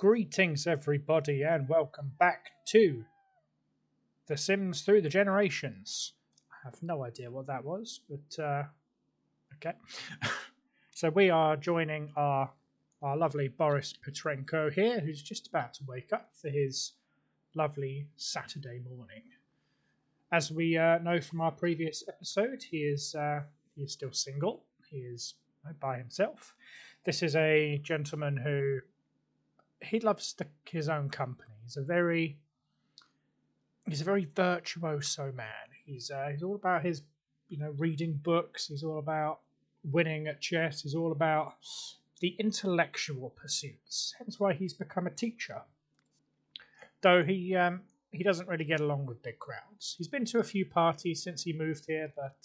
Greetings, everybody, and welcome back to The Sims Through the Generations. I have no idea what that was, but okay. So we are joining our lovely Boris Petrenko here, who's just about to wake up for his lovely Saturday morning. As we know from our previous episode, he is still single. He is by himself. This is a gentleman who he loves his own company. He's a very virtuoso man. He's all about his reading books. He's all about winning at chess. He's all about the intellectual pursuits. Hence why he's become a teacher. Though he doesn't really get along with big crowds. He's been to a few parties since he moved here, but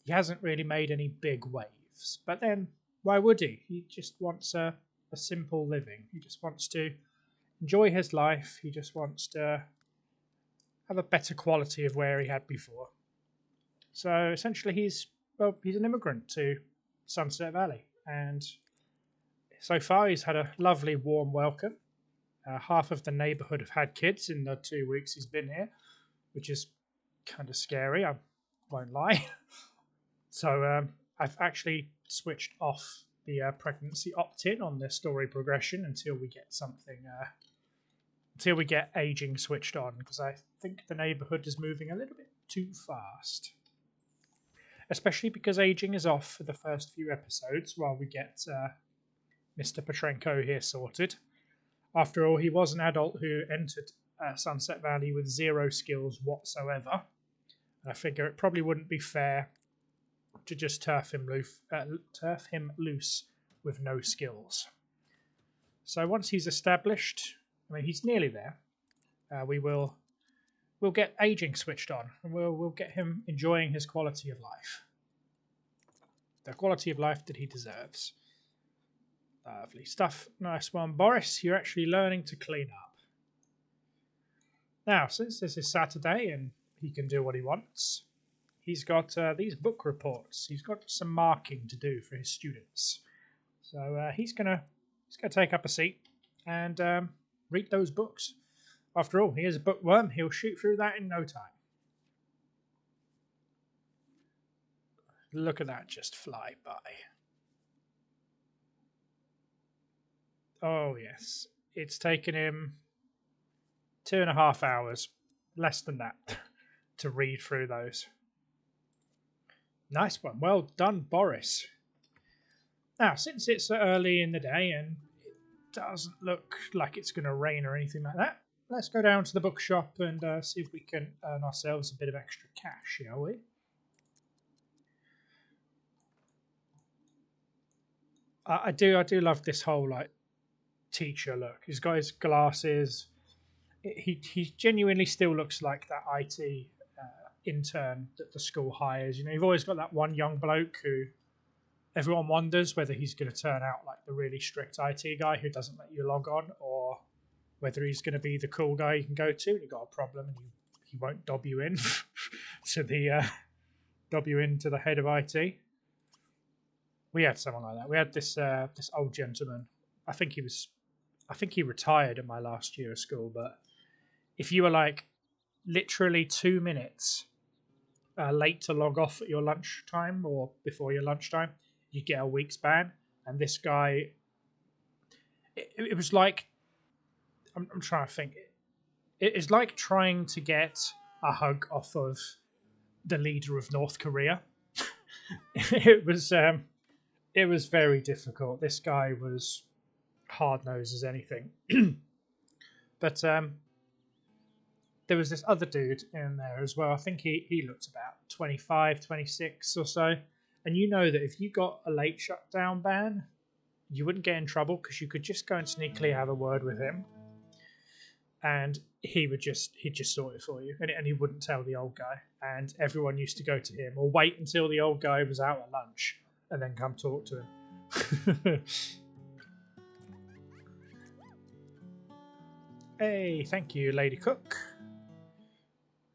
he hasn't really made any big waves. But then, why would he? He just wants a simple living. He just wants to enjoy his life. He just wants to have a better quality of where he had before. So essentially, he's an immigrant to Sunset Valley, and so far he's had a lovely, warm welcome. Half of the neighbourhood have had kids in the 2 weeks he's been here, which is kind of scary, I won't lie. So I've actually switched off the pregnancy opt-in on the story progression until we get until we get aging switched on, because I think the neighbourhood is moving a little bit too fast. Especially because aging is off for the first few episodes while we get Mr. Petrenko here sorted. After all, he was an adult who entered Sunset Valley with 0 skills whatsoever. And I figure it probably wouldn't be fair to just turf him loose with no skills. So once he's established, I mean, he's nearly there. We'll get aging switched on, and we'll get him enjoying his quality of life, the quality of life that he deserves. Lovely stuff. Nice one, Boris. You're actually learning to clean up. Now, since this is Saturday and he can do what he wants, he's got these book reports. He's got some marking to do for his students. So he's gonna take up a seat and read those books. After all, he is a bookworm. He'll shoot through that in no time. Look at that just fly by. Oh, yes. It's taken him 2.5 hours, less than that, to read through those. Nice one. Well done, Boris. Now, since it's early in the day and it doesn't look like it's going to rain or anything like that, let's go down to the bookshop and see if we can earn ourselves a bit of extra cash, shall we? I do love this whole teacher look. He's got his glasses. He genuinely still looks like that IT intern that the school hires. You've always got that one young bloke who everyone wonders whether he's going to turn out like the really strict IT guy who doesn't let you log on, or whether he's going to be the cool guy you can go to and you've got a problem and he won't dob you in to the head of IT. We had someone like that. We had this old gentleman. I think he retired in my last year of school, but if you were literally 2 minutes late to log off at your lunchtime or before your lunchtime, you get a week's ban. And this guy, it was like, I'm trying to think. It's like trying to get a hug off of the leader of North Korea. It was very difficult. This guy was hard-nosed as anything. But there was this other dude in there as well. I think he looked about 25, 26 or so. And you know that if you got a late shutdown ban, you wouldn't get in trouble because you could just go and sneakily have a word with him. And he'd just sort it for you. And he wouldn't tell the old guy. And everyone used to go to him or wait until the old guy was out at lunch and then come talk to him. Hey, thank you, Lady Cook.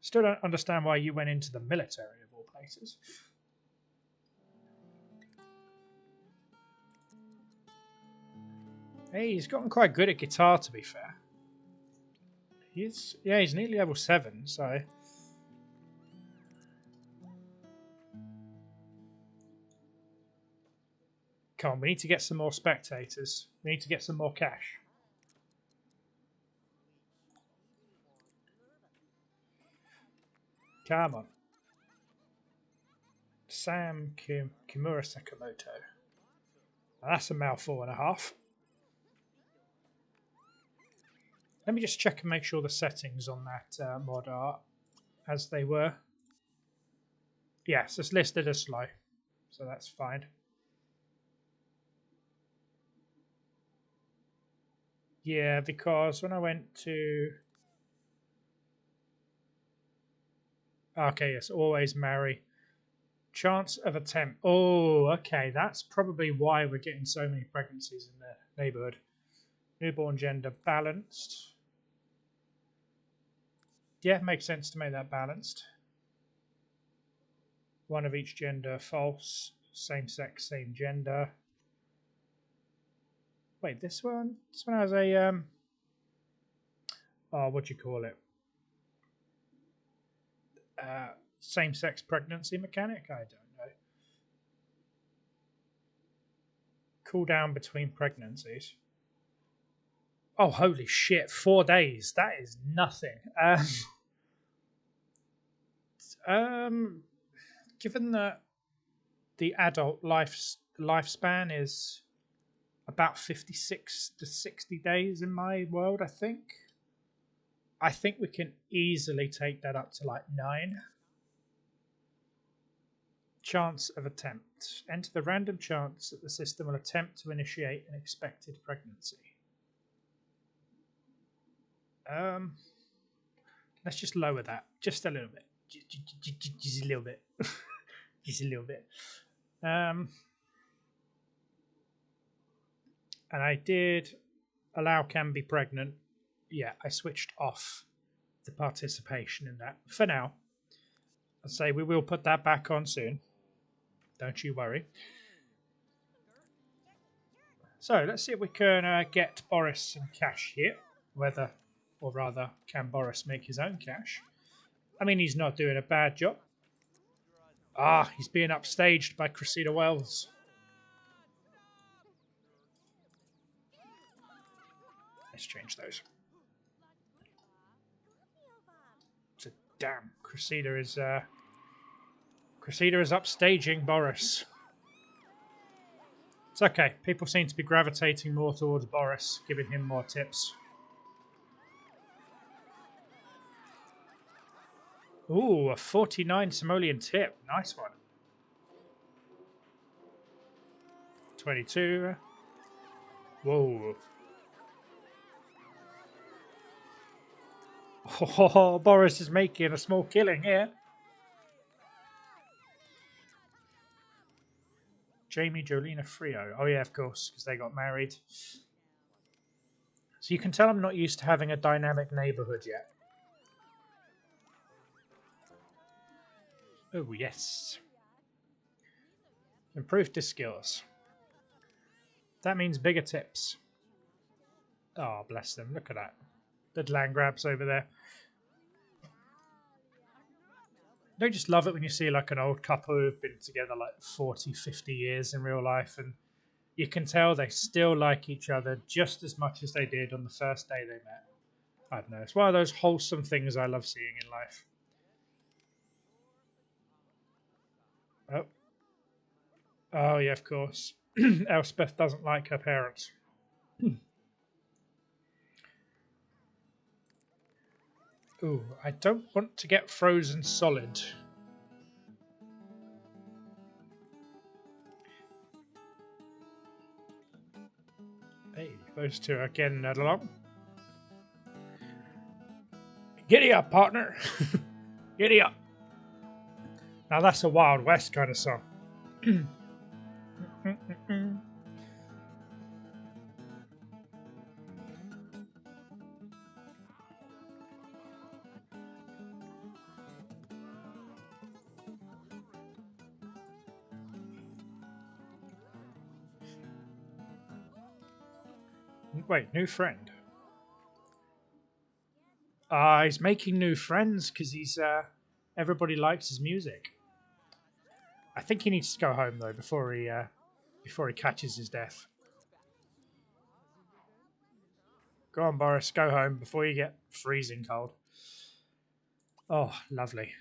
Still don't understand why you went into the military of all places. Hey, he's gotten quite good at guitar, to be fair. He's nearly level 7, so... Come on, we need to get some more spectators. We need to get some more cash. Come on. Kimura Sakamoto. Now that's a mouthful and a half. Let me just check and make sure the settings on that mod are as they were. Yes, it's listed as slow, so that's fine. Yeah, because when I went to... Okay, yes, always marry. Chance of attempt. Oh, okay, that's probably why we're getting so many pregnancies in the neighbourhood. Newborn gender balanced. Yeah, makes sense to make that balanced. One of each gender false. Same sex, same gender. Wait, this one has a oh, what do you call it? Same-sex pregnancy mechanic? I don't know. Cooldown between pregnancies. Oh, holy shit! 4 days. That is nothing. Given that the adult lifespan is about 56 to 60 days in my world, I think we can easily take that up to like 9. Chance of attempt. Enter the random chance that the system will attempt to initiate an expected pregnancy. Let's just lower that just a little bit. Just a little bit. Just a little bit. And I did allow can be pregnant. Yeah, I switched off the participation in that for now. I'll say we will put that back on soon. Don't you worry. So let's see if we can get Boris some cash here. Whether, or rather, can Boris make his own cash? I mean, he's not doing a bad job. Ah, he's being upstaged by Cressida Wells. Let's change those. So, damn, Cressida is upstaging Boris. It's okay. People seem to be gravitating more towards Boris, giving him more tips. Ooh, a 49 simoleon tip. Nice one. 22. Whoa. Oh, Boris is making a small killing here. Jamie, Jolina, Frio. Oh yeah, of course, because they got married. So you can tell I'm not used to having a dynamic neighbourhood yet. Oh yes. Improved his skills. That means bigger tips. Oh, bless them. Look at that. The land grabs over there. Don't you just love it when you see like an old couple who've been together like 40, 50 years in real life, and you can tell they still like each other just as much as they did on the first day they met. I don't know. It's one of those wholesome things I love seeing in life. Oh. Oh, yeah, of course. Elspeth doesn't like her parents. Ooh, I don't want to get frozen solid. Hey, those two are getting that along. Giddy up, partner. Giddy up. Now that's a Wild West kind of song. Wait, new friend. He's making new friends because he's everybody likes his music. I think he needs to go home though before he catches his death. Go on, Boris, go home before you get freezing cold. Oh, lovely.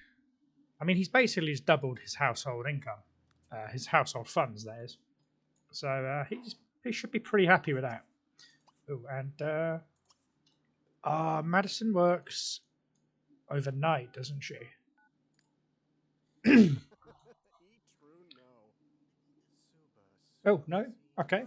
I mean, he's basically just doubled his household income, his household funds, that is. So he should be pretty happy with that. Oh, and Madison works overnight, doesn't she? Oh no. Okay.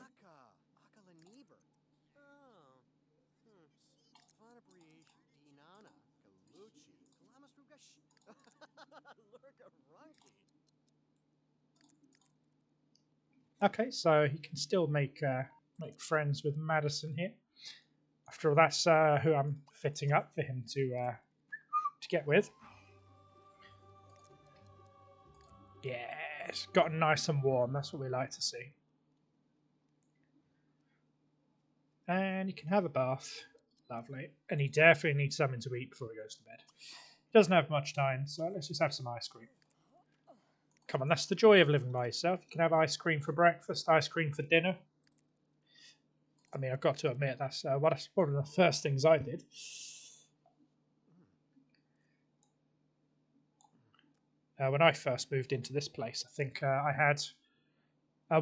Okay, so he can still make friends with Madison here. After all, that's who I'm fitting up for him to get with. Yes, gotten nice and warm. That's what we like to see. And he can have a bath. Lovely. And he definitely needs something to eat before he goes to bed. He doesn't have much time, so let's just have some ice cream. Come on, that's the joy of living by yourself. You can have ice cream for breakfast, ice cream for dinner. I mean, I've got to admit, that's one of the first things I did. When I first moved into this place, I think I had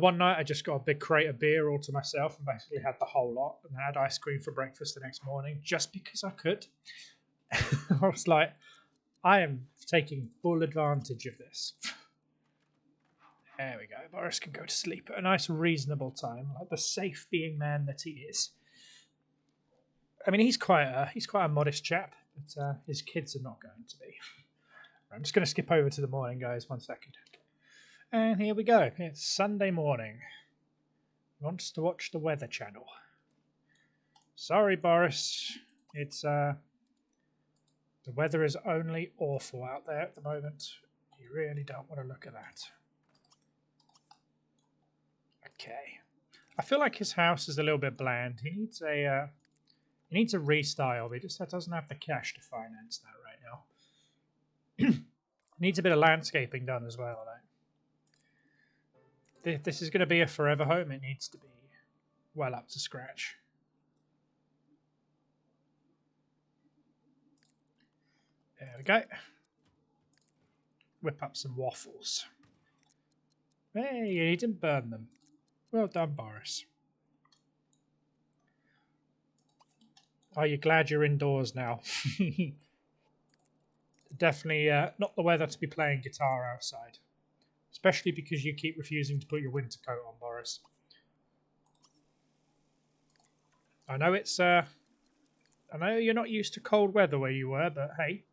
one night I just got a big crate of beer all to myself and basically had the whole lot, and I had ice cream for breakfast the next morning just because I could. I was like, I am taking full advantage of this. There we go. Boris can go to sleep at a nice, reasonable time, like the safe being man that he is. I mean, he's quite a modest chap, but his kids are not going to be. I'm just going to skip over to the morning, guys. 1 second. And here we go. It's Sunday morning. He wants to watch the Weather Channel. Sorry, Boris. It's the weather is only awful out there at the moment. You really don't want to look at that. Okay. I feel like his house is a little bit bland. He needs a restyle. He just doesn't have the cash to finance that right now. Needs a bit of landscaping done as well, though. This is going to be a forever home. It needs to be well up to scratch. There we go. Whip up some waffles. Hey, you didn't burn them. Well done, Boris. Are you glad you're indoors now? Definitely not the weather to be playing guitar outside. Especially because you keep refusing to put your winter coat on, Boris. I know it's I know you're not used to cold weather where you were, but hey.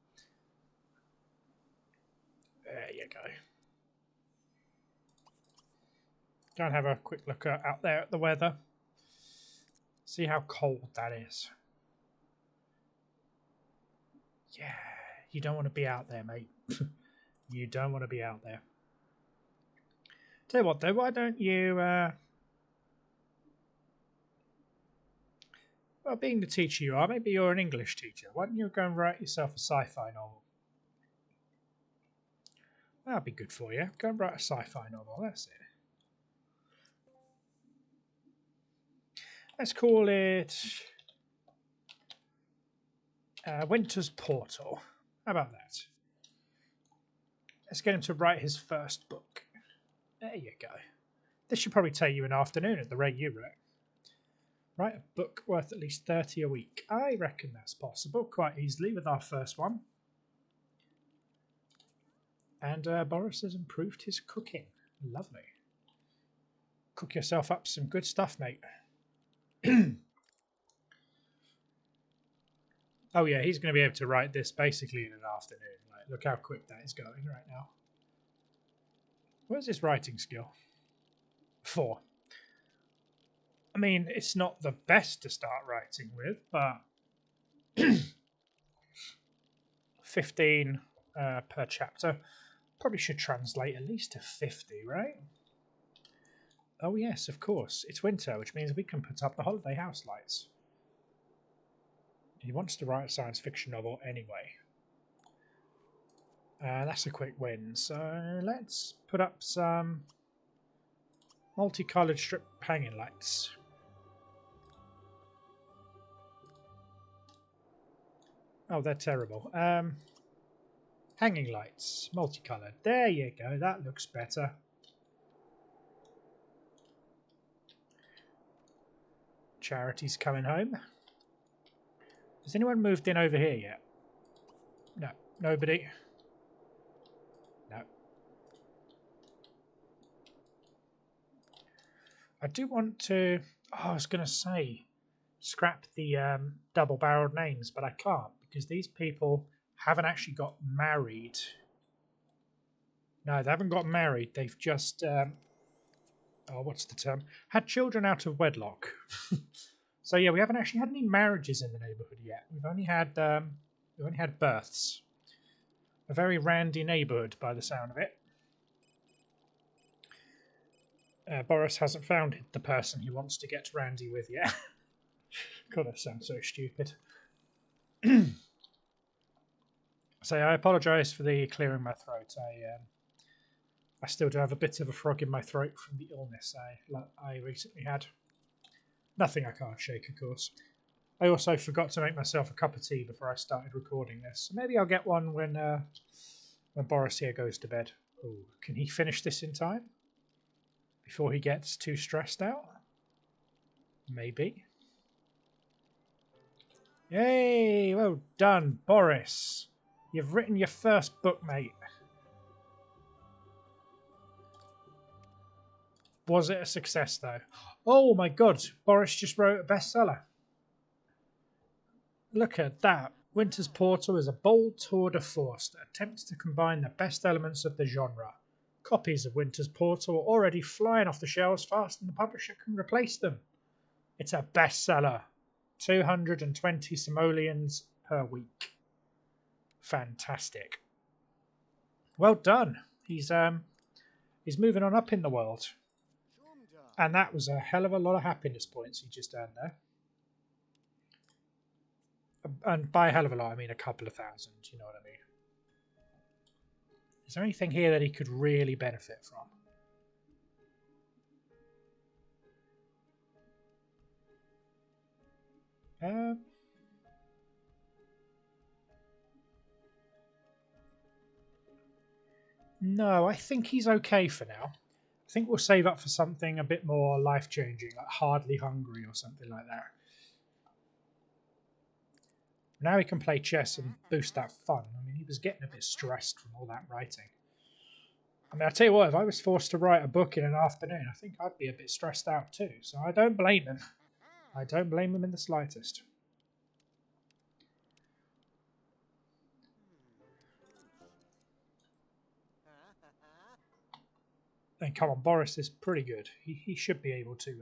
There you go. Go and have a quick look out there at the weather. See how cold that is. Yeah, you don't want to be out there, mate. You don't want to be out there. Tell you what, though, why don't you... well, being the teacher you are, maybe you're an English teacher. Why don't you go and write yourself a sci-fi novel? That'd be good for you. Go and write a sci-fi novel, that's it. Let's call it Winter's Portal. How about that? Let's get him to write his first book. There you go. This should probably take you an afternoon at the rate you wrote. Write a book worth at least 30 a week. I reckon that's possible quite easily with our first one. And Boris has improved his cooking. Lovely. Cook yourself up some good stuff, mate. Oh yeah, he's going to be able to write this basically in an afternoon. Like, look how quick that is going right now. Where's his writing skill? 4. I mean, it's not the best to start writing with, but 15 per chapter probably should translate at least to 50, right? Oh yes, of course. It's winter, which means we can put up the holiday house lights. He wants to write a science fiction novel anyway. That's a quick win. So let's put up some multicoloured strip hanging lights. Oh, they're terrible. Hanging lights, multicoloured. There you go. That looks better. Charity's coming home. Has anyone moved in over here yet? No, nobody. No. I do want to... Oh, I was going to say, scrap the double-barreled names, but I can't because these people haven't actually got married. No, they haven't got married. They've just... oh, what's the term? Had children out of wedlock. So yeah, we haven't actually had any marriages in the neighbourhood yet. We've only had births. A very randy neighbourhood, by the sound of it. Boris hasn't found the person he wants to get randy with yet. God, that sounds so stupid. So I apologise for the clearing my throat. I still do have a bit of a frog in my throat from the illness I recently had. Nothing I can't shake, of course. I also forgot to make myself a cup of tea before I started recording this. So maybe I'll get one when Boris here goes to bed. Ooh, can he finish this in time? Before he gets too stressed out? Maybe. Yay! Well done, Boris. You've written your first book, mate. Was it a success, though? Oh my god, Boris just wrote a bestseller. Look at that. Winter's Portal is a bold tour de force that attempts to combine the best elements of the genre. Copies of Winter's Portal are already flying off the shelves faster than the publisher can replace them. It's a bestseller. 220 simoleons per week. Fantastic. Well done. He's moving on up in the world. And that was a hell of a lot of happiness points he just earned there. And by a hell of a lot, I mean a couple of thousand, you know what I mean? Is there anything here that he could really benefit from? No, I think he's okay for now. I think we'll save up for something a bit more life-changing, like Hardly Hungry or something like that. Now he can play chess and boost that fun. I mean, he was getting a bit stressed from all that writing. I mean, I'll tell you what, if I was forced to write a book in an afternoon, I think I'd be a bit stressed out too. So I don't blame him. I don't blame him in the slightest. And come on, Boris is pretty good. He should be able to.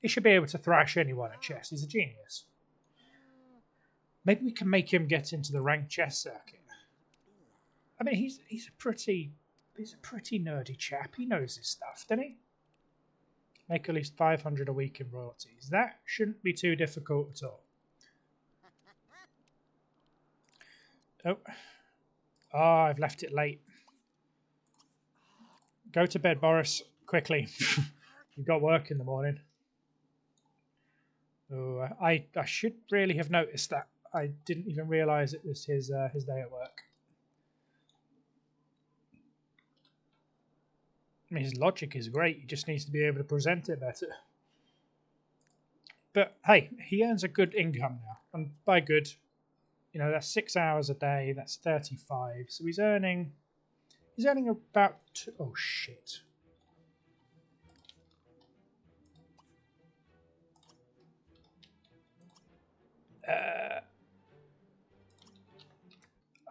He should be able to thrash anyone at chess. He's a genius. Maybe we can make him get into the ranked chess circuit. I mean, he's a pretty nerdy chap. He knows his stuff, doesn't he? Make at least 500 a week in royalties. That shouldn't be too difficult at all. Oh, I've left it late. Go to bed, Boris, quickly. You've got work in the morning. Oh, I should really have noticed that. I didn't even realise it was his day at work. I mean, his logic is great. He just needs to be able to present it better. But hey, he earns a good income now, and by good, you know, that's 6 hours a day. That's 35. So he's earning about oh shit.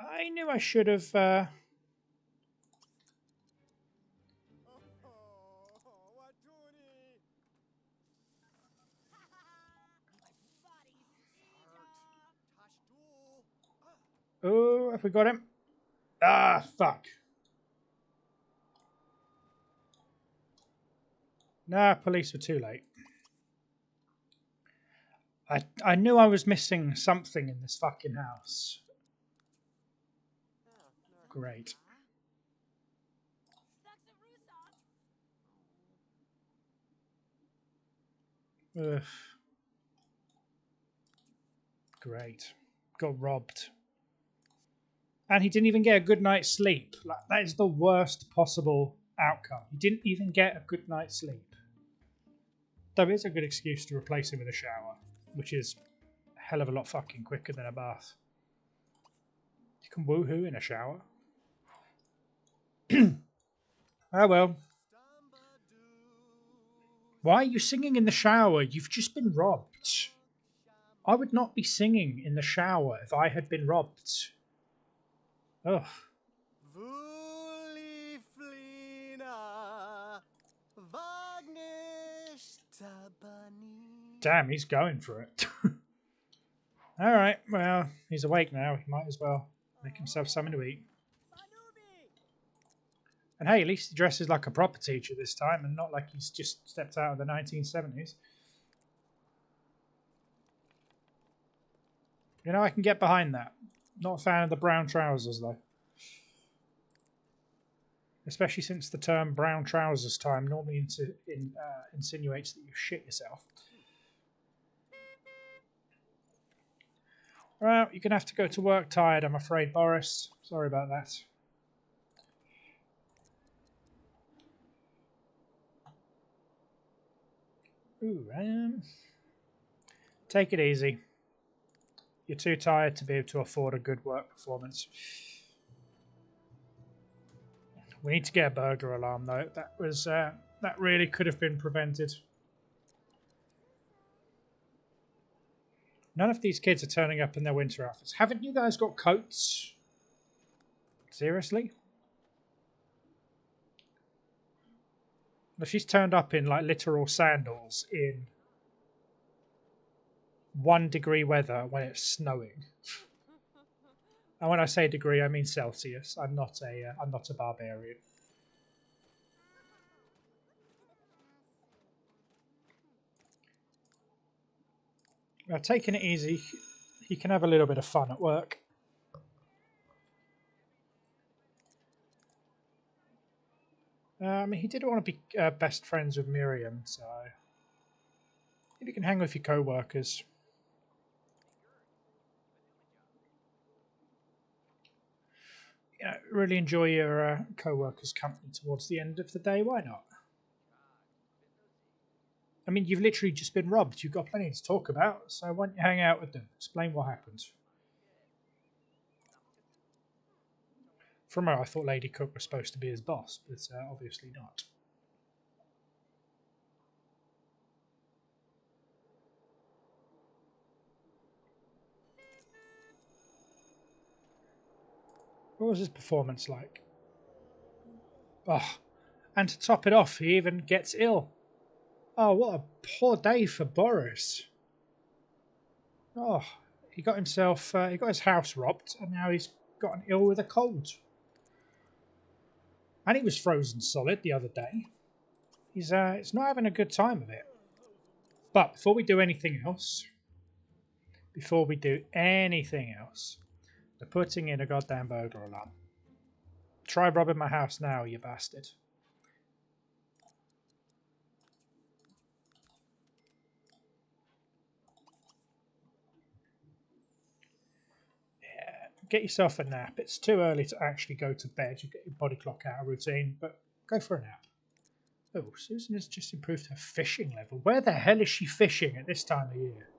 I knew I should have. Oh, have we got him? Ah, fuck. Nah, police were too late. I knew I was missing something in this fucking house. Great. Ugh. Great. Got robbed. And he didn't even get a good night's sleep. Like, that is the worst possible outcome. He didn't even get a good night's sleep. Though it's a good excuse to replace him with a shower, which is a hell of a lot fucking quicker than a bath. You can woohoo in a shower. Oh well. Why are you singing in the shower? You've just been robbed. I would not be singing in the shower if I had been robbed. Ugh. Damn, he's going for it. Alright, well, he's awake now. He might as well make himself something to eat. And hey, at least he dresses like a proper teacher this time and not like he's just stepped out of the 1970s. You know, I can get behind that. Not a fan of the brown trousers, though. Especially since the term brown trousers time normally insinuates that you shit yourself. Well, you're going to have to go to work tired, I'm afraid, Boris. Sorry about that. Ooh, take it easy. You're too tired to be able to afford a good work performance. We need to get a burglar alarm, though. That really could have been prevented. None of these kids are turning up in their winter outfits. Haven't you guys got coats? Seriously? Well, she's turned up in like literal sandals in 1 degree weather when it's snowing. And when I say degree, I mean Celsius. I'm not a barbarian. Now, taking it easy, he can have a little bit of fun at work. He did want to be best friends with Miriam, so maybe you can hang with your co-workers. You know, really enjoy your co-workers' company towards the end of the day. Why not? I mean, you've literally just been robbed. You've got plenty to talk about, so why don't you hang out with them? Explain what happened. From where I thought Lady Cook was supposed to be his boss, but obviously not. What was his performance like? Oh, and to top it off, he even gets ill. Oh, what a poor day for Boris. Oh, he got his house robbed, and now he's gotten ill with a cold. And he was frozen solid the other day. He's not having a good time of it. But before we do anything else, we're putting in a goddamn burglar alarm. Try robbing my house now, you bastard. Yeah, get yourself a nap. It's too early to actually go to bed. You get your body clock out of routine, but go for a nap. Oh, Susan has just improved her fishing level. Where the hell is she fishing at this time of year?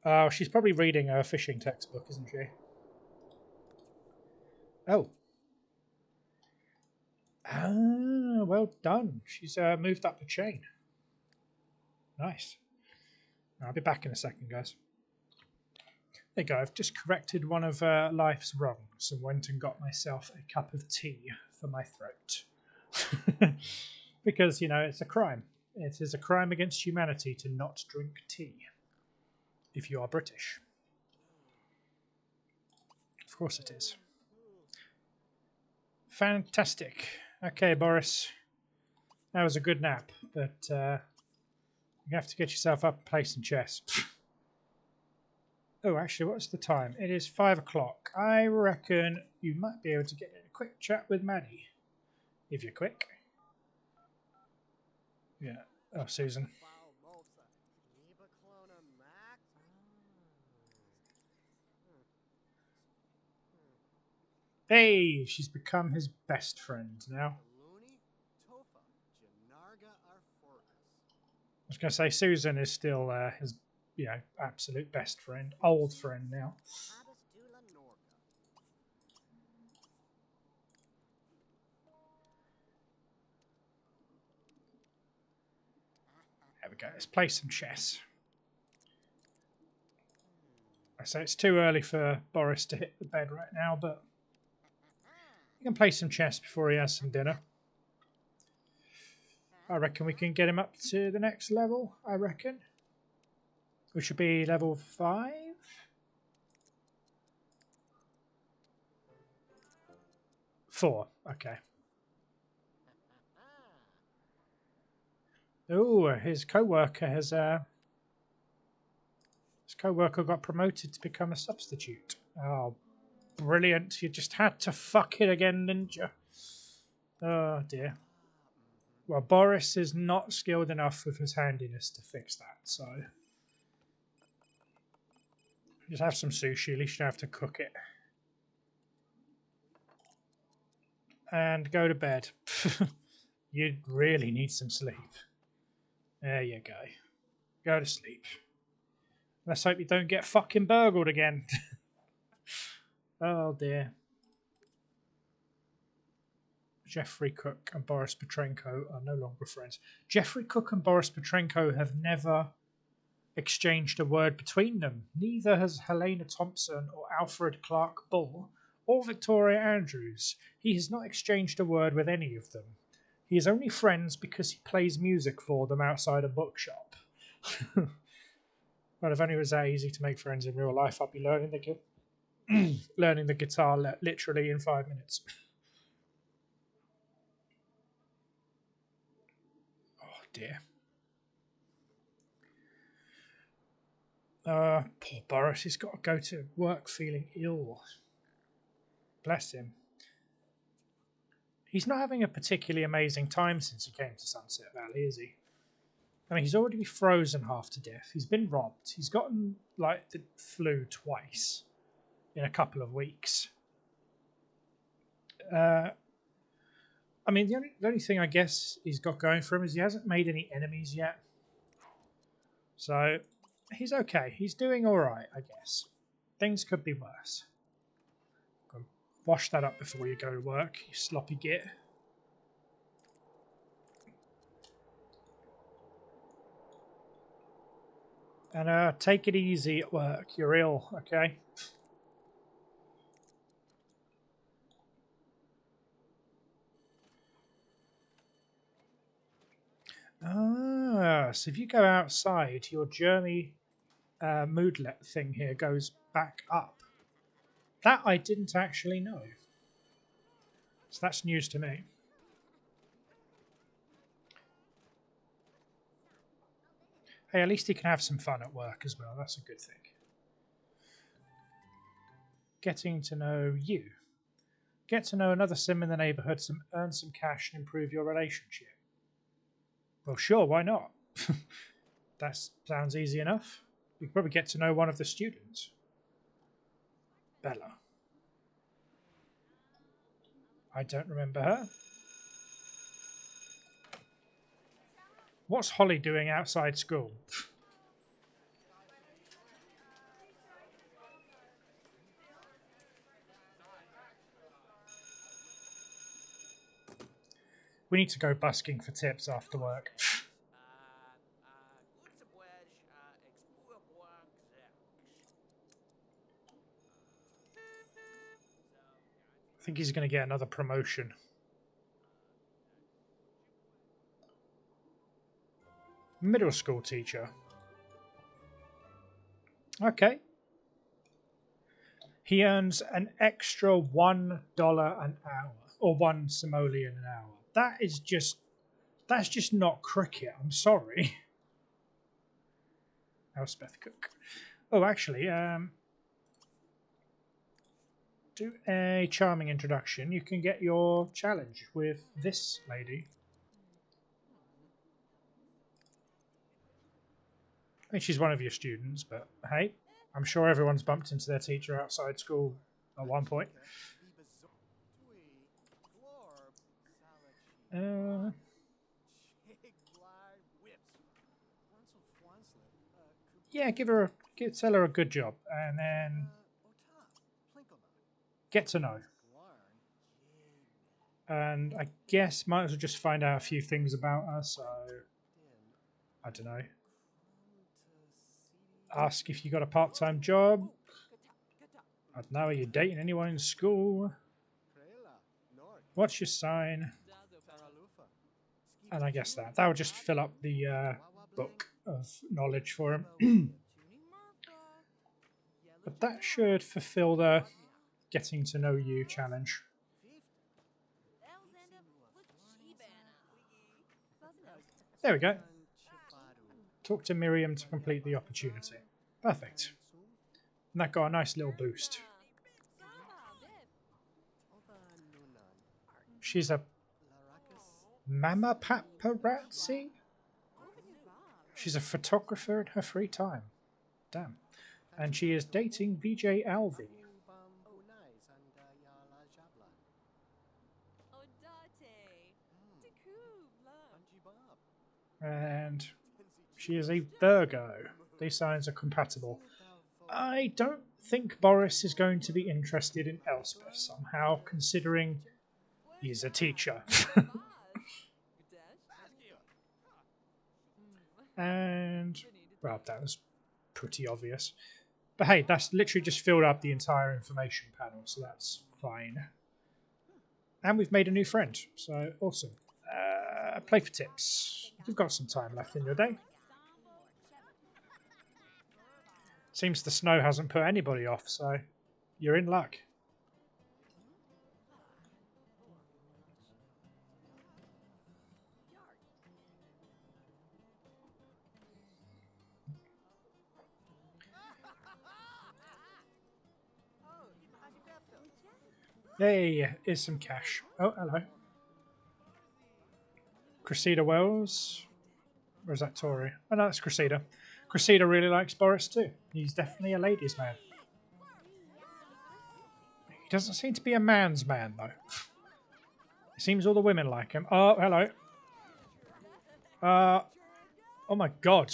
Oh, she's probably reading her fishing textbook, isn't she? Oh. Ah, well done. She's moved up the chain. Nice. I'll be back in a second, guys. There you go. I've just corrected one of life's wrongs and went and got myself a cup of tea for my throat. Because, you know, it's a crime. It is a crime against humanity to not drink tea. If you are British. Of course it is. Fantastic. Okay, Boris. That was a good nap, but you have to get yourself up and play some chess. Oh, actually, what's the time? It is 5 o'clock. I reckon you might be able to get in a quick chat with Maddie. If you're quick. Yeah. Oh, Susan. Hey, she's become his best friend now. I was going to say Susan is still his, absolute best friend, old friend now. There we go. Let's play some chess. I say it's too early for Boris to hit the bed right now, but you can play some chess before he has some dinner. I reckon we can get him up to the next level, I reckon. We should be level 5. Four, okay. Oh, his co-worker got promoted to become a substitute. Oh, brilliant. You just had to fuck it again, didn't you? Oh, dear. Well, Boris is not skilled enough with his handiness to fix that, so... Just have some sushi, at least you don't have to cook it. And go to bed. You really need some sleep. There you go. Go to sleep. Let's hope you don't get fucking burgled again. Oh dear. Jeffrey Cook and Boris Petrenko are no longer friends. Jeffrey Cook and Boris Petrenko have never exchanged a word between them. Neither has Helena Thompson or Alfred Clark Bull or Victoria Andrews. He has not exchanged a word with any of them. He is only friends because he plays music for them outside a bookshop. Well, if only it was that easy to make friends in real life, I'd be learning the guitar literally in 5 minutes. Oh dear. Poor Boris, he's got to go to work feeling ill. Bless him. He's not having a particularly amazing time since he came to Sunset Valley, is he? I mean, he's already frozen half to death. He's been robbed. He's gotten, like, the flu twice in a couple of weeks. I mean, the only thing I guess he's got going for him is he hasn't made any enemies yet. So, he's okay. He's doing alright, I guess. Things could be worse. Go wash that up before you go to work, you sloppy git. And take it easy at work. You're ill, okay? Ah, so if you go outside, your journey moodlet thing here goes back up. That I didn't actually know. So that's news to me. Hey, at least he can have some fun at work as well. That's a good thing. Getting to know you. Get to know another sim in the neighbourhood, earn some cash and improve your relationship. Well, sure, why not? That sounds easy enough. You could probably get to know one of the students. Bella. I don't remember her. What's Holly doing outside school? We need to go busking for tips after work. I think he's going to get another promotion. Middle school teacher. Okay. He earns an extra $1 an hour. or 1 simoleon an hour. That's just not cricket. I'm sorry. Elspeth Cook. Oh, actually, do a charming introduction. You can get your challenge with this lady. I think she's one of your students, but hey, I'm sure everyone's bumped into their teacher outside school at one point. Yeah, tell her a good job, and then get to know. And I guess might as well just find out a few things about her. So I don't know. Ask if you got a part-time job. I don't know. Are you dating anyone in school? What's your sign? And I guess that would just fill up the book of knowledge for him. But that should fulfill the getting to know you challenge. There we go. Talk to Miriam to complete the opportunity. Perfect. And that got a nice little boost. She's a mama paparazzi? She's a photographer in her free time. Damn. And she is dating VJ Alvey. And she is a Virgo. These signs are compatible. I don't think Boris is going to be interested in Elspeth somehow, considering he's a teacher. And, well, that was pretty obvious. But hey, that's literally just filled up the entire information panel, so that's fine. And we've made a new friend, so awesome. Play for tips. You've got some time left in your day. Seems the snow hasn't put anybody off, so you're in luck. Hey, here's some cash. Oh, hello. Cressida Wells. Where's that Tory? Oh, no, that's Cressida. Cressida really likes Boris too. He's definitely a ladies' man. He doesn't seem to be a man's man, though. It seems all the women like him. Oh, hello. Oh my god.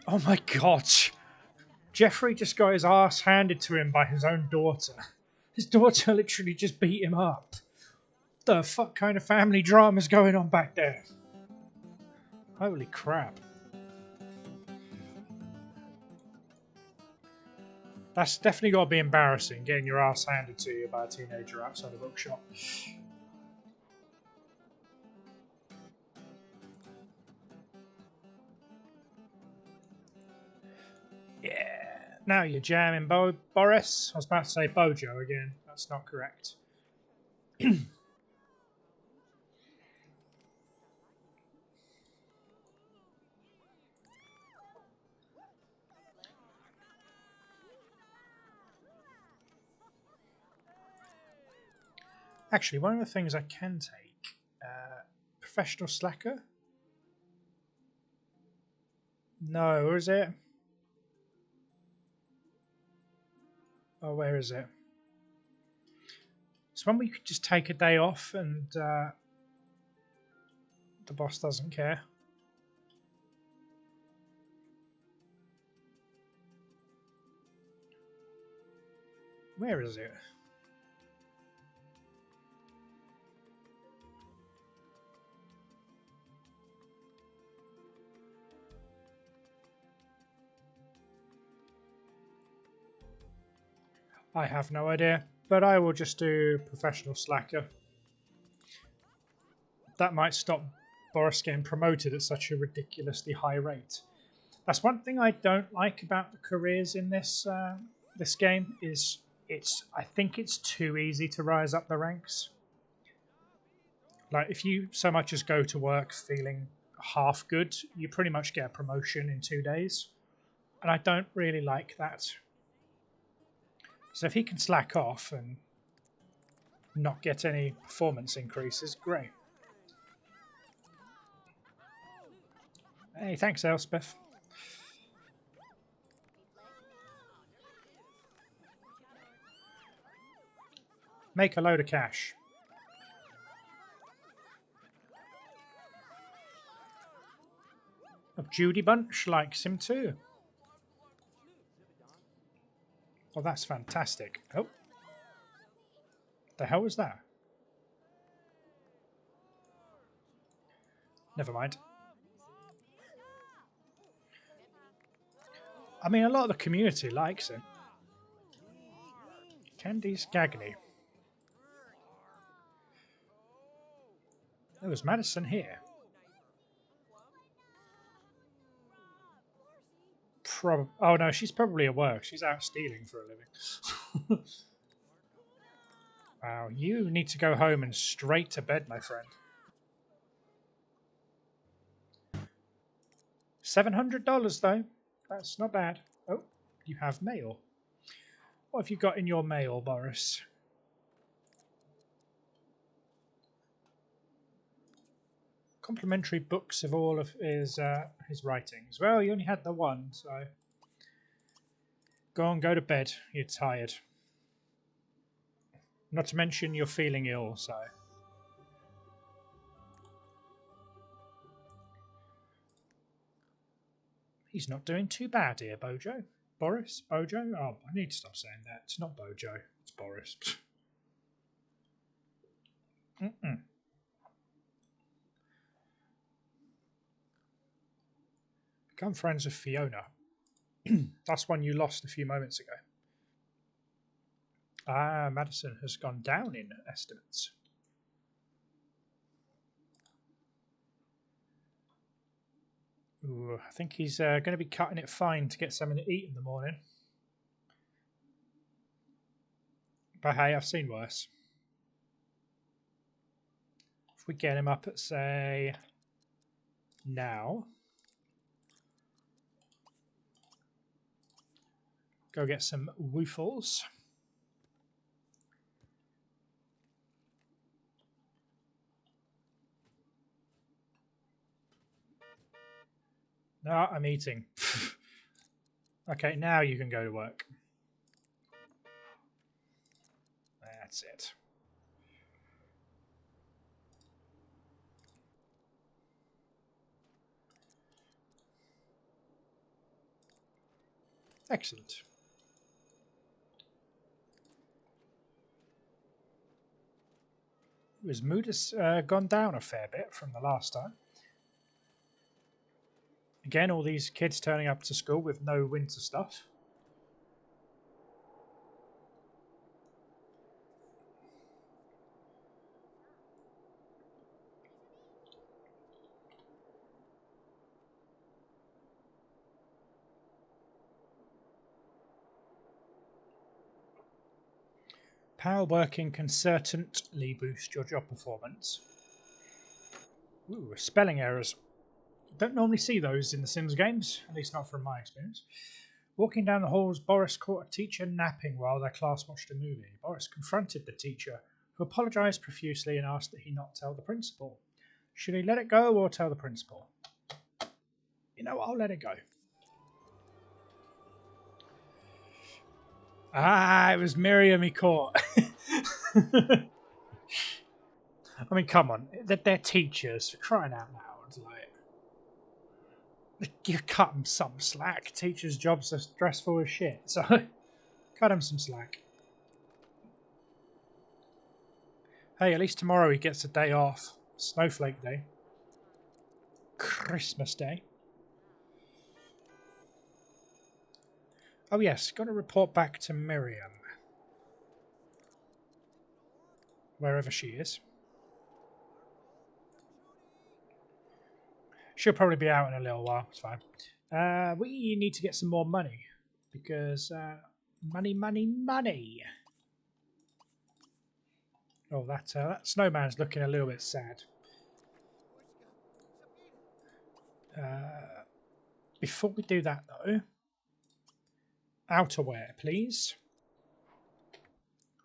Oh my god. Jeffrey just got his ass handed to him by his own daughter. His daughter literally just beat him up. What the fuck kind of family drama is going on back there? Holy crap. That's definitely got to be embarrassing, getting your ass handed to you by a teenager outside a bookshop. Yeah. Now you're jamming, Boris. I was about to say Bojo again. That's not correct. Actually, one of the things I can take, professional slacker? No, where is it? Oh, where is it? It's one where you could just take a day off and the boss doesn't care. Where is it? I have no idea, but I will just do professional slacker. That might stop Boris getting promoted at such a ridiculously high rate. That's one thing I don't like about the careers in this this game is I think it's too easy to rise up the ranks. Like, if you so much as go to work feeling half good, you pretty much get a promotion in 2 days. And I don't really like that. So if he can slack off and not get any performance increases, great. Hey, thanks, Elspeth. Make a load of cash. Oh, Judy Bunch likes him too. Oh, that's fantastic. Oh. The hell was that? Never mind. I mean, a lot of the community likes him. Candice Gagney. There was Madison here. Oh no, she's probably at work. She's out stealing for a living. Wow, you need to go home and straight to bed, my friend. $700 though. That's not bad. Oh, you have mail. What have you got in your mail, Boris? Complimentary books of all of his writings. Well, you only had the one, so go to bed. You're tired. Not to mention you're feeling ill, so. He's not doing too bad here, Bojo. Boris? Bojo? Oh, I need to stop saying that. It's not Bojo. It's Boris. Become friends with Fiona. That's one you lost a few moments ago. Ah, Madison has gone down in estimates. Ooh, I think he's going to be cutting it fine to get something to eat in the morning. But hey, I've seen worse. If we get him up at, say, now. Go get some woofles. No, I'm eating. Okay, now you can go to work. That's it. Excellent. His mood has gone down a fair bit from the last time. Again, all these kids turning up to school with no winter stuff. Power working can certainly boost your job performance. Ooh, spelling errors. Don't normally see those in the Sims games, at least not from my experience. Walking down the halls, Boris caught a teacher napping while their class watched a movie. Boris confronted the teacher, who apologised profusely and asked that he not tell the principal. Should he let it go or tell the principal? You know what, I'll let it go. Ah, it was Miriam he caught. I mean, come on. They're teachers, for crying out loud. Like, you cut them some slack. Teachers' jobs are stressful as shit, so cut them some slack. Hey, at least tomorrow he gets a day off. Snowflake Day. Christmas Day. Oh yes, got to report back to Miriam. Wherever she is. She'll probably be out in a little while. It's fine. We need to get some more money. Because money. Oh, that snowman's looking a little bit sad. Before we do that, though, outerwear, please.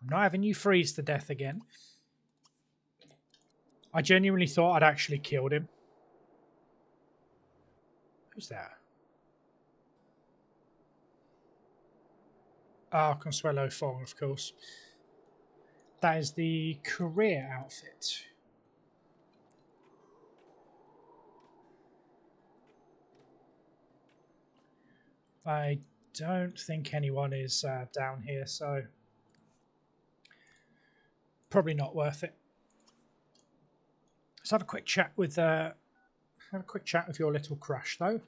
I'm not having you freeze to death again. I genuinely thought I'd actually killed him. Who's that? Ah, Consuelo Fong, of course. That is the career outfit. I don't think anyone is down here, so probably not worth it. Let's have a quick chat with your little crush, though.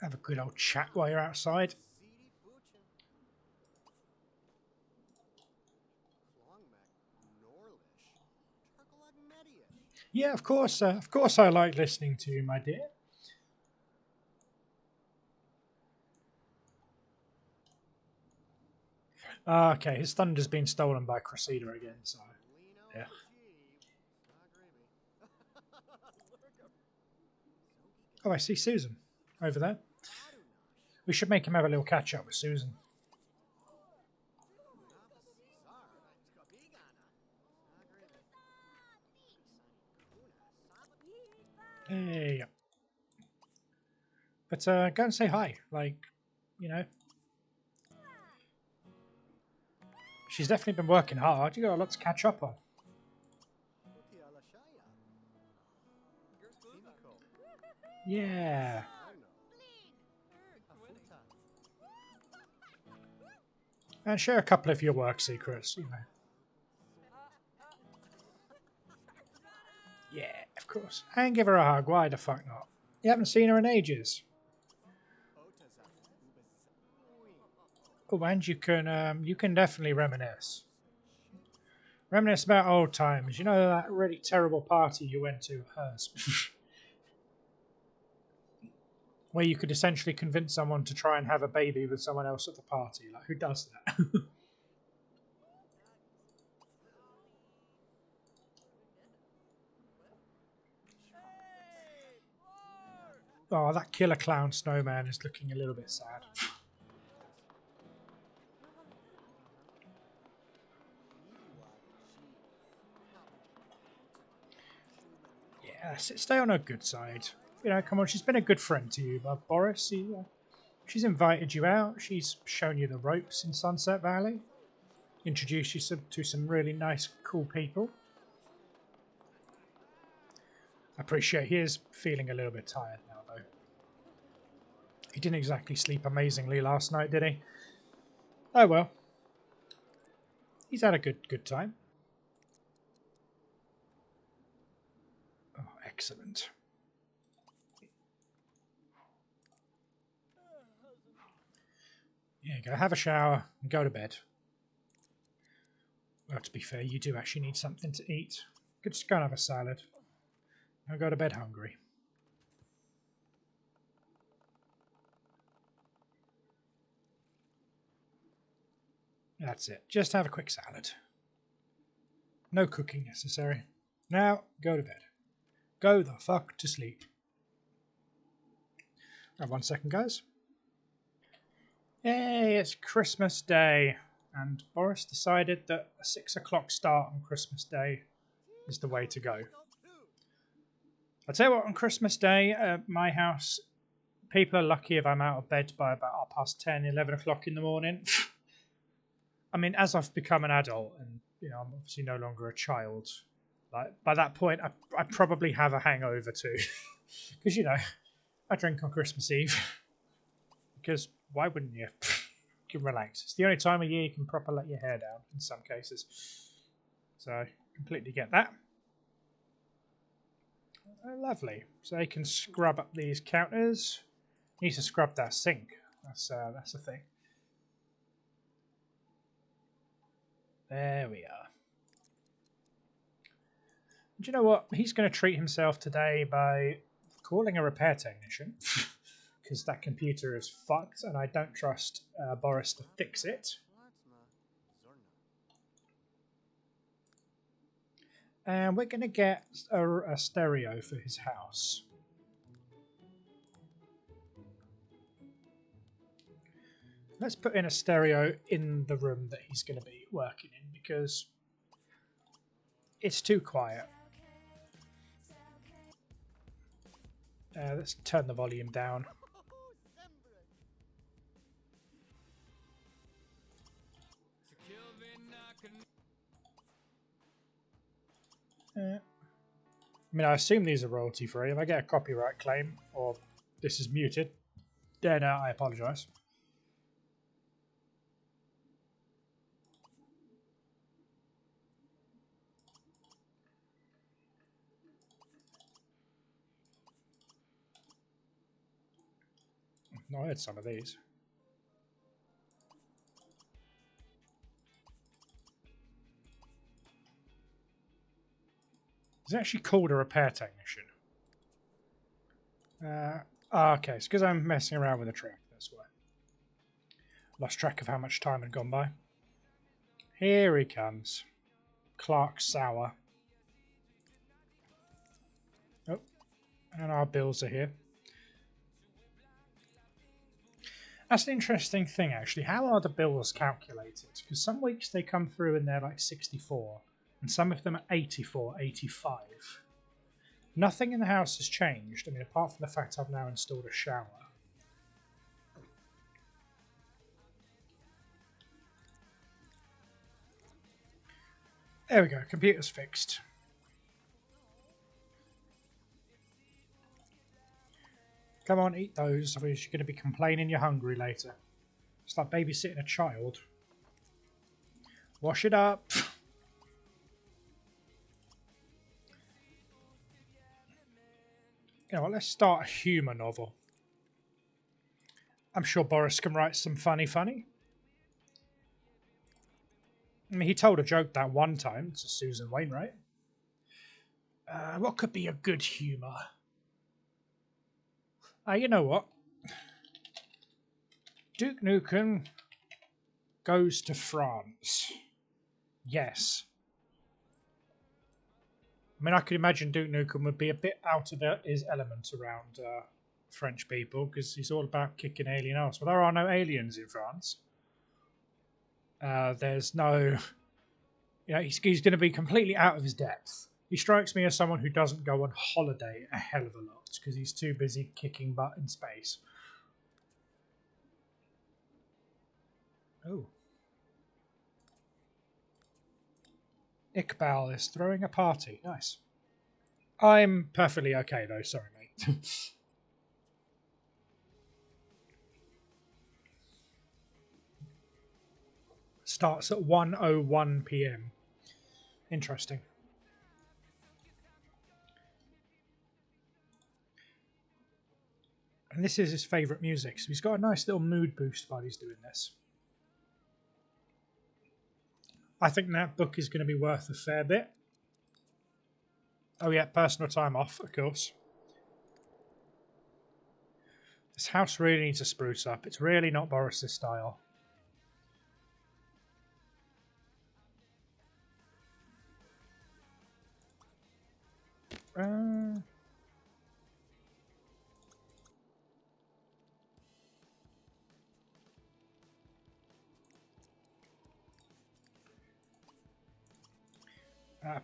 Have a good old chat while you're outside. Yeah, of course I like listening to you, my dear. Okay, his thunder's been stolen by Cressida again, so yeah. Oh, I see Susan over there. We should make him have a little catch up with Susan. Hey. But go and say hi. Like, you know. She's definitely been working hard. You got a lot to catch up on. Yeah. And share a couple of your work secrets, you know. Yeah, of course. And give her a hug. Why the fuck not? You haven't seen her in ages. Oh, and you can definitely reminisce. Reminisce about old times. You know that really terrible party you went to, hers. Where you could essentially convince someone to try and have a baby with someone else at the party. Like, who does that? Oh, that killer clown snowman is looking a little bit sad. Yes, stay on her good side. You know, come on, she's been a good friend to you, Boris. She's invited you out. She's shown you the ropes in Sunset Valley. Introduced you to some really nice, cool people. I appreciate he is feeling a little bit tired now, though. He didn't exactly sleep amazingly last night, did he? Oh well. He's had a good time. Oh, excellent. Here you go. Have a shower and go to bed. Well, to be fair, you do actually need something to eat. Could just go and have a salad. I'll go to bed hungry. That's it. Just have a quick salad. No cooking necessary. Now, go to bed. Go the fuck to sleep. Right, 1 second, guys. Yay, it's Christmas Day. And Boris decided that a 6 o'clock start on Christmas Day is the way to go. I'll tell you what, on Christmas Day at my house, people are lucky if I'm out of bed by about 10:30, 11 o'clock in the morning. I mean, as I've become an adult and, you know, I'm obviously no longer a child, like by that point, I probably have a hangover too. Because, you know, I drink on Christmas Eve. Because why wouldn't you? You can relax. It's the only time of year you can proper let your hair down in some cases. So, I completely get that. Oh, lovely. So you can scrub up these counters. You need to scrub that sink. That's the thing. There we are. Do you know what? He's going to treat himself today by calling a repair technician because that computer is fucked and I don't trust Boris to fix it. And we're going to get a stereo for his house. Let's put in a stereo in the room that he's going to be working in because it's too quiet. Let's turn the volume down. I mean, I assume these are royalty free. If I get a copyright claim or this is muted, then I apologise. No, I had some of these. It's actually called a repair technician. Okay, it's because I'm messing around with the track, that's why. Lost track of how much time had gone by. Here he comes. Clark Sauer. Oh, and our bills are here. That's an interesting thing, actually. How are the bills calculated? Because some weeks they come through and they're like 64. And some of them are 84, 85. Nothing in the house has changed. I mean, apart from the fact I've now installed a shower. There we go. Computer's fixed. Come on, eat those. Otherwise you're going to be complaining you're hungry later. It's like babysitting a child. Wash it up. You know what, let's start a humour novel. I'm sure Boris can write some funny. I mean, he told a joke that one time to Susan Wainwright. What could be a good humour? You know what? Duke Nukem goes to France. Yes. I mean, I could imagine Duke Nukem would be a bit out of his element around French people because he's all about kicking alien ass. But there are no aliens in France. There's no... You know, he's going to be completely out of his depth. He strikes me as someone who doesn't go on holiday a hell of a lot because he's too busy kicking butt in space. Oh. Iqbal is throwing a party. Nice. I'm perfectly okay though, sorry mate. Starts at 1:01 PM. Interesting. And this is his favourite music, so he's got a nice little mood boost while he's doing this. I think that book is going to be worth a fair bit. Oh yeah, personal time off, of course. This house really needs a spruce up. It's really not Boris's style.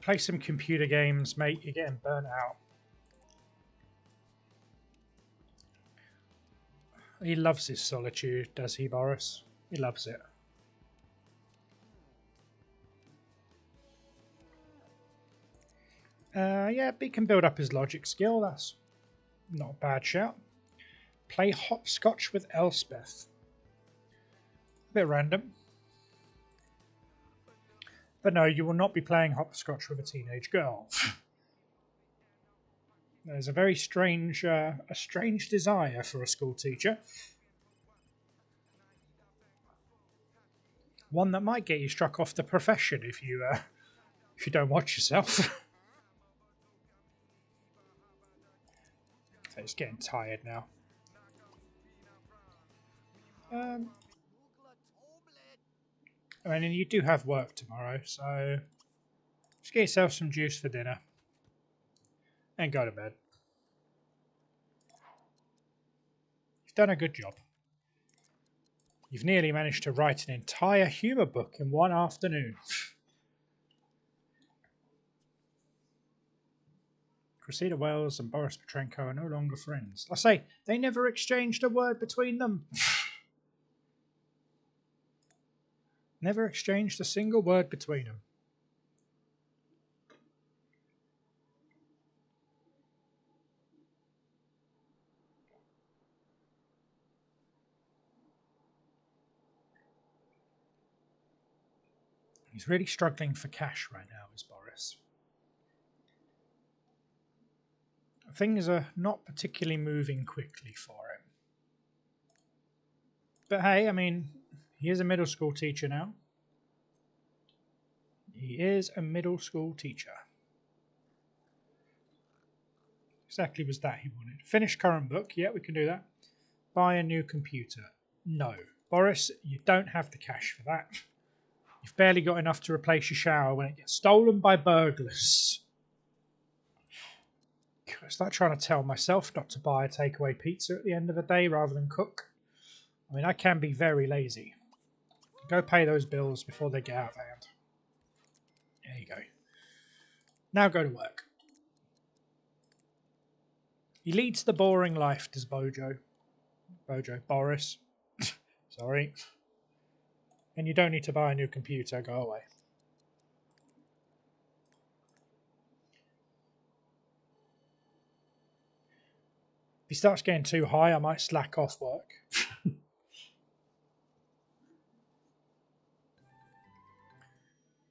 Play some computer games, mate. You're getting burnt out. He loves his solitude, does he, Boris? He loves it. Yeah, he can build up his logic skill. That's not a bad shout. Play hopscotch with Elspeth. A bit random. But no, you will not be playing hopscotch with a teenage girl. There's a very strange, desire for a school teacher. One that might get you struck off the profession if you don't watch yourself. It's getting tired now. I mean, you do have work tomorrow, so just get yourself some juice for dinner and go to bed. You've done a good job. You've nearly managed to write an entire humour book in one afternoon. Cressida Wells and Boris Petrenko are no longer friends. I say, they never exchanged a word between them. Never exchanged a single word between them. He's really struggling for cash right now, is Boris. Things are not particularly moving quickly for him. But hey, I mean, he is a middle school teacher now. He is a middle school teacher. Exactly was that he wanted. Finish current book. Yeah, we can do that. Buy a new computer. No. Boris, you don't have the cash for that. You've barely got enough to replace your shower when it gets stolen by burglars. It's like trying to tell myself not to buy a takeaway pizza at the end of the day rather than cook. I mean, I can be very lazy. Go pay those bills before they get out of hand. There you go. Now go to work. He leads the boring life, does Boris. Sorry. And you don't need to buy a new computer. Go away. If he starts getting too high, I might slack off work.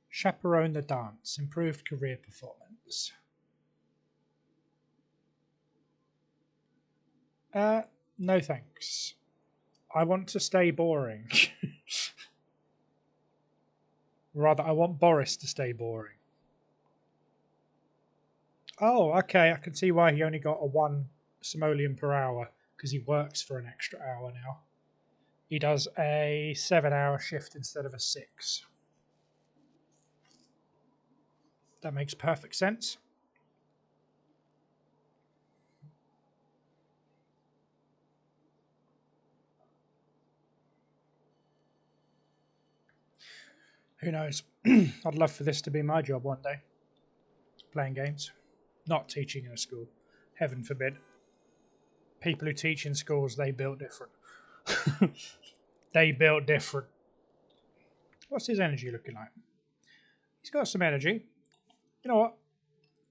Chaperone the dance. Improved career performance. No thanks. I want to stay boring. Rather, I want Boris to stay boring. Oh, okay. I can see why he only got a 1 simoleon per hour, because he works for an extra hour now. He does a 7-hour shift instead of a 6. That makes perfect sense. Who knows? I'd love for this to be my job one day. Playing games. Not teaching in a school. Heaven forbid. People who teach in schools, they built different. They built different. What's his energy looking like? He's got some energy. You know what?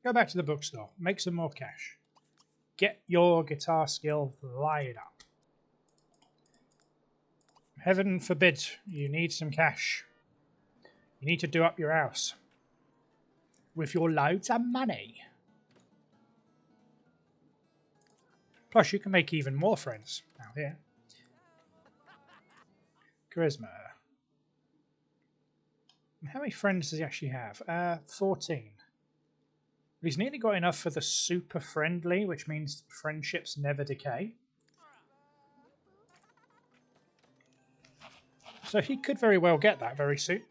Go back to the bookstore. Make some more cash. Get your guitar skill light up. Heaven forbid you need some cash. You need to do up your house. With your loads of money. Plus, you can make even more friends out here. Charisma. How many friends does he actually have? 14. He's nearly got enough for the super friendly, which means friendships never decay. So he could very well get that very soon.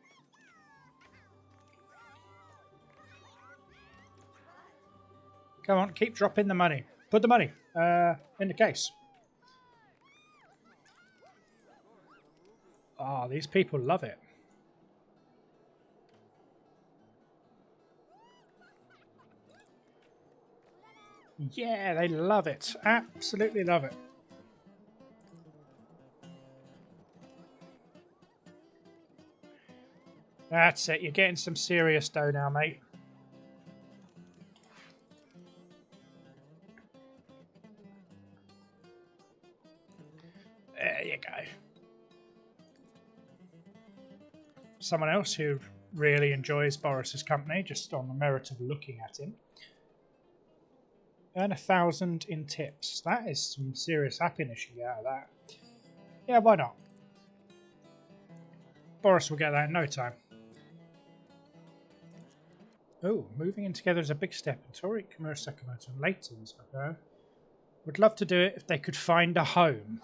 Come on, keep dropping the money. Put the money in the case. Oh, these people love it. Yeah, they love it. Absolutely love it. That's it. You're getting some serious dough now, mate. There you go. Someone else who really enjoys Boris's company, just on the merit of looking at him. Earn 1,000 in tips. That is some serious happiness you get out of that. Yeah, why not? Boris will get that in no time. Oh, moving in together is a big step. And Tori Kimura Sakamoto and Leighton's okay. Would love to do it if they could find a home.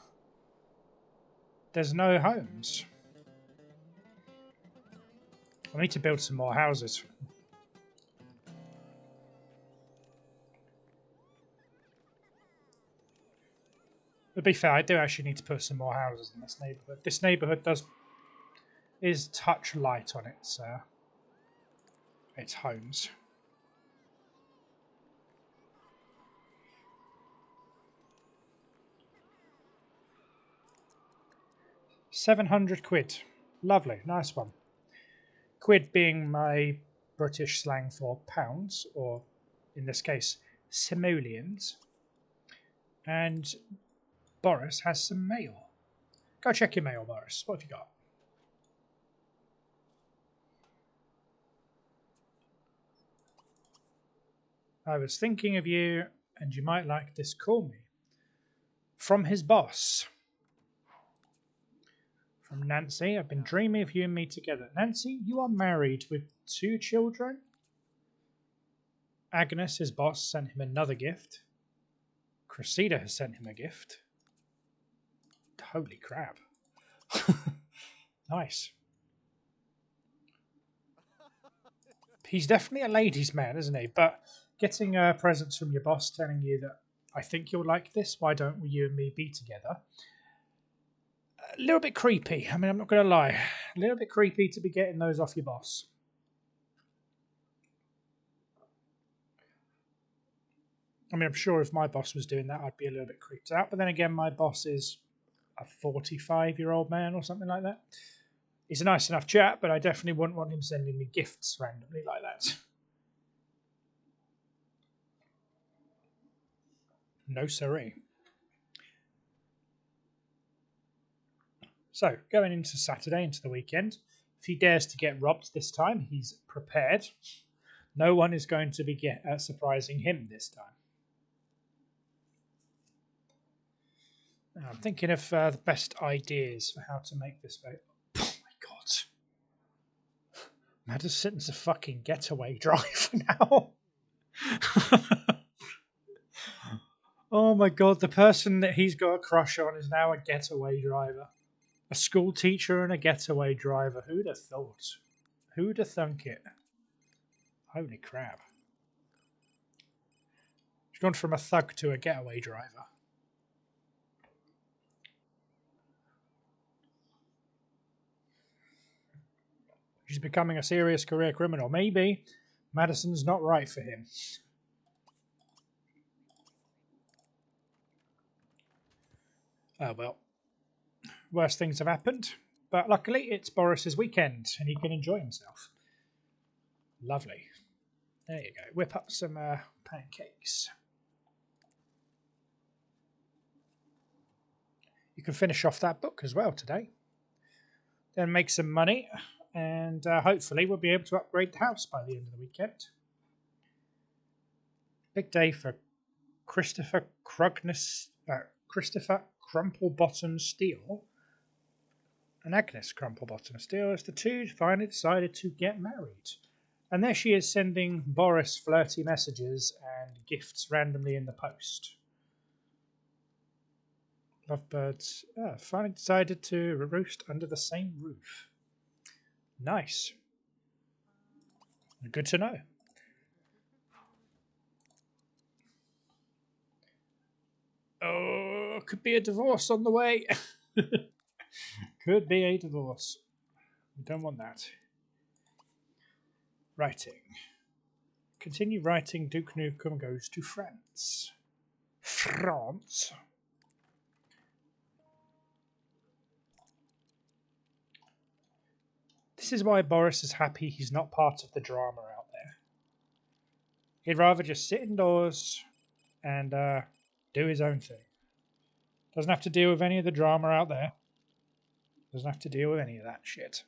There's no homes. I need to build some more houses. To be fair, I do actually need to put some more houses in this neighbourhood. This neighbourhood is touch light on its homes. £700. Lovely, nice one. Quid being my British slang for pounds, or in this case, simoleons. And Boris has some mail. Go check your mail, Boris. What have you got? I was thinking of you, and you might like this. Call me. From his boss. From Nancy. I've been dreaming of you and me together. Nancy, you are married with 2 children? Agnes, his boss, sent him another gift. Cressida has sent him a gift. Holy crap. Nice. He's definitely a ladies' man, isn't he? But getting presents from your boss telling you that I think you'll like this, why don't you and me be together? A little bit creepy. I mean, I'm not going to lie. A little bit creepy to be getting those off your boss. I mean, I'm sure if my boss was doing that, I'd be a little bit creeped out. But then again, my boss is a 45-year-old man or something like that. He's a nice enough chap, but I definitely wouldn't want him sending me gifts randomly like that. No siree. So, going into Saturday, into the weekend, if he dares to get robbed this time, he's prepared. No one is going to be surprising him this time. I'm thinking of the best ideas for how to make this vote. Oh my god. Madison's a fucking getaway driver now. Oh my god, the person that he's got a crush on is now a getaway driver. A school teacher and a getaway driver. Who'd have thought? Who'd have thunk it? Holy crap. She's gone from a thug to a getaway driver. She's becoming a serious career criminal. Maybe Madison's not right for him. Oh well. Worse things have happened. But luckily it's Boris's weekend and he can enjoy himself. Lovely. There you go. Whip up some pancakes. You can finish off that book as well today. Then make some money. And hopefully we'll be able to upgrade the house by the end of the weekend. Big day for Christopher Crumplebottom Steele and Agnes Crumplebottom Steele as the two finally decided to get married. And there she is sending Boris flirty messages and gifts randomly in the post. Lovebirds finally decided to roost under the same roof. Nice. Good to know. Oh, could be a divorce on the way. Could be a divorce. We don't want that. Writing. Continue writing. Duke Nukem goes to France. France. This is why Boris is happy he's not part of the drama out there. He'd rather just sit indoors and do his own thing. Doesn't have to deal with any of the drama out there. Doesn't have to deal with any of that shit.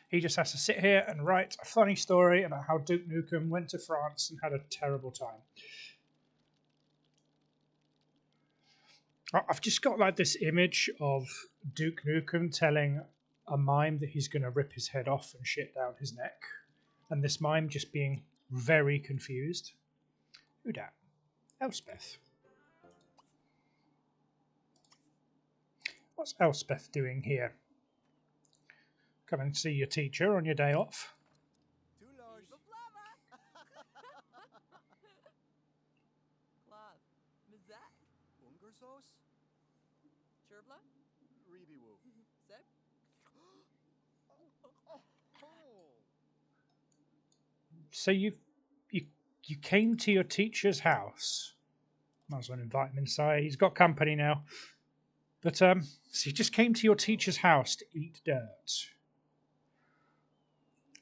He just has to sit here and write a funny story about how Duke Nukem went to France and had a terrible time. I've just got like this image of Duke Nukem telling a mime that he's going to rip his head off and shit down his neck, and this mime just being very confused. Who dat? Elspeth. What's Elspeth doing here? Come and see your teacher on your day off. So you came to your teacher's house. Might as well invite him inside. He's got company now. But so you just came to your teacher's house to eat dirt.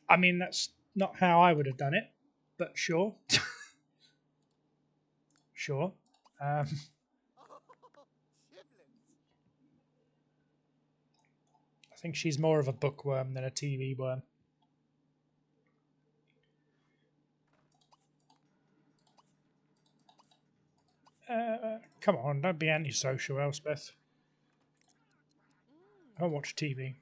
I mean, that's not how I would have done it, but sure. Sure. I think she's more of a bookworm than a TV worm. Come on, don't be antisocial, Elspeth. I'll watch TV.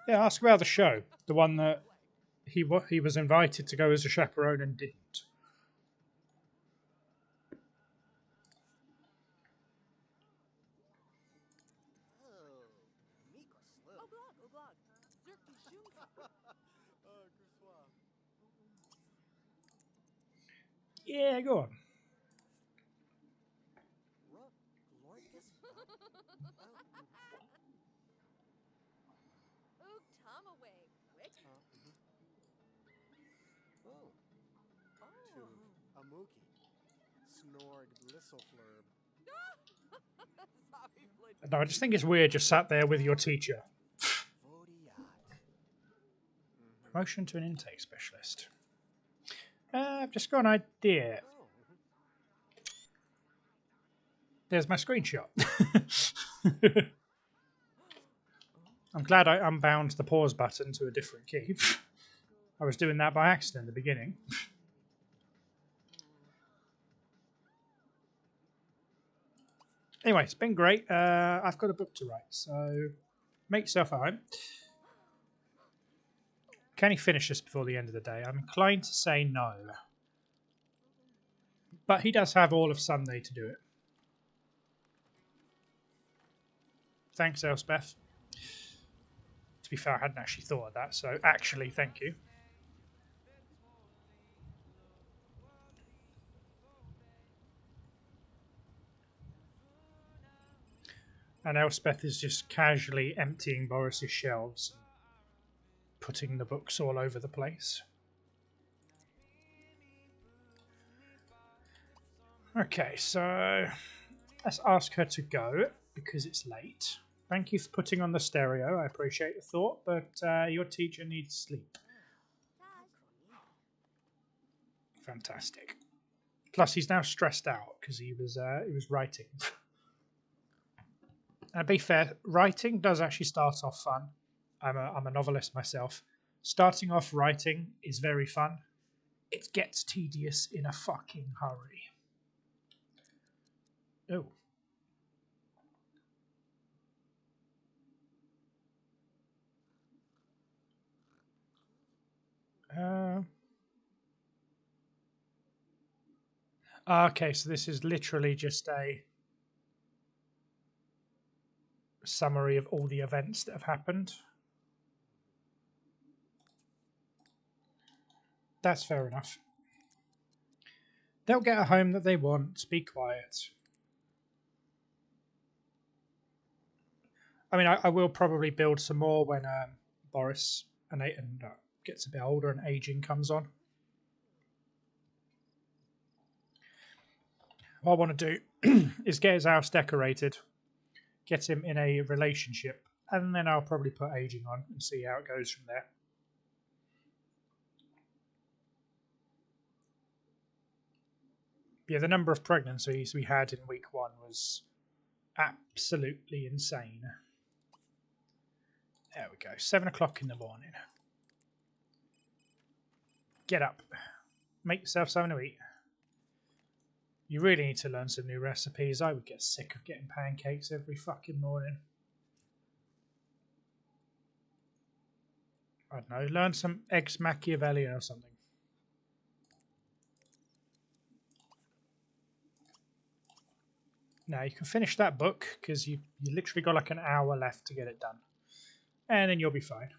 Yeah, ask about the show. The one that he was invited to go as a chaperone and didn't. Yeah, go on. No, I just think it's weird just sat there with your teacher. Promotion to an intake specialist. I've just got an idea. There's my screenshot. I'm glad I unbound the pause button to a different key. I was doing that by accident at the beginning. Anyway, it's been great. I've got a book to write, so make yourself at home. Can he finish this before the end of the day? I'm inclined to say no. But he does have all of Sunday to do it. Thanks, Elspeth. To be fair, I hadn't actually thought of that, so actually, thank you. And Elspeth is just casually emptying Boris's shelves, putting the books all over the place. Okay, so let's ask her to go because it's late. Thank you for putting on the stereo. I appreciate the thought, but your teacher needs sleep. Fantastic. Plus, he's now stressed out because he was writing. And be fair, writing does actually start off fun. I'm a novelist myself. Starting off writing is very fun. It gets tedious in a fucking hurry. Oh. Okay, so this is literally just a summary of all the events that have happened. That's fair enough. They'll get a home that they want. Be quiet. I mean, I will probably build some more when Boris and gets a bit older and aging comes on. What I want to do is get his house decorated, get him in a relationship, and then I'll probably put aging on and see how it goes from there. Yeah, the number of pregnancies we had in week 1 was absolutely insane. There we go. 7 o'clock in the morning. Get up. Make yourself something to eat. You really need to learn some new recipes. I would get sick of getting pancakes every fucking morning. I don't know, learn some eggs Machiavellian or something. Now you can finish that book because you literally got like an hour left to get it done. And then you'll be fine.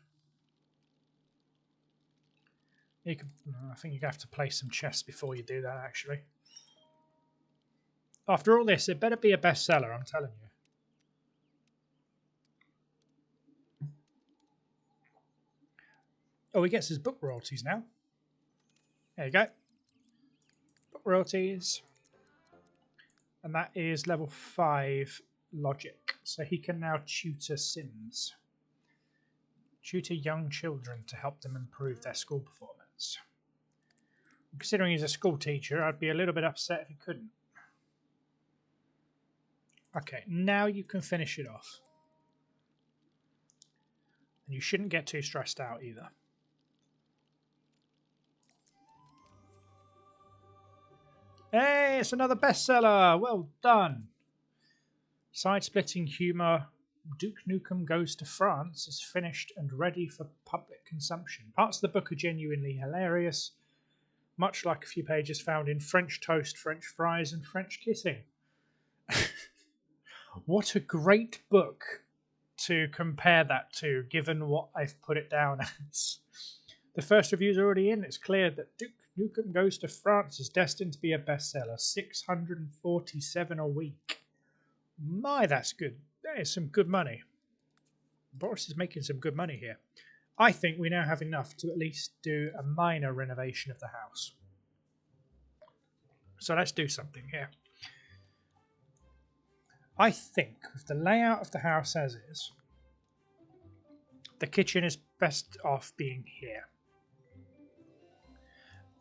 You can, I think you have to play some chess before you do that, actually. After all this, it better be a bestseller, I'm telling you. Oh, he gets his book royalties now. There you go. Book royalties. And that is level 5 logic. So he can now tutor Sims. Tutor young children to help them improve their school performance. Considering he's a school teacher, I'd be a little bit upset if he couldn't. Okay, now you can finish it off. And you shouldn't get too stressed out either. Hey, it's another bestseller! Well done! Side-splitting humour, Duke Nukem Goes to France is finished and ready for public consumption. Parts of the book are genuinely hilarious, much like a few pages found in French Toast, French Fries and French Kissing. What a great book to compare that to, given what I've put it down as. The first review's already in. It's clear that Duke Nukem Goes to France is destined to be a bestseller. 647 a week. My, that's good. That is some good money. Boris is making some good money here. I think we now have enough to at least do a minor renovation of the house. So let's do something here. I think with the layout of the house as is, the kitchen is best off being here.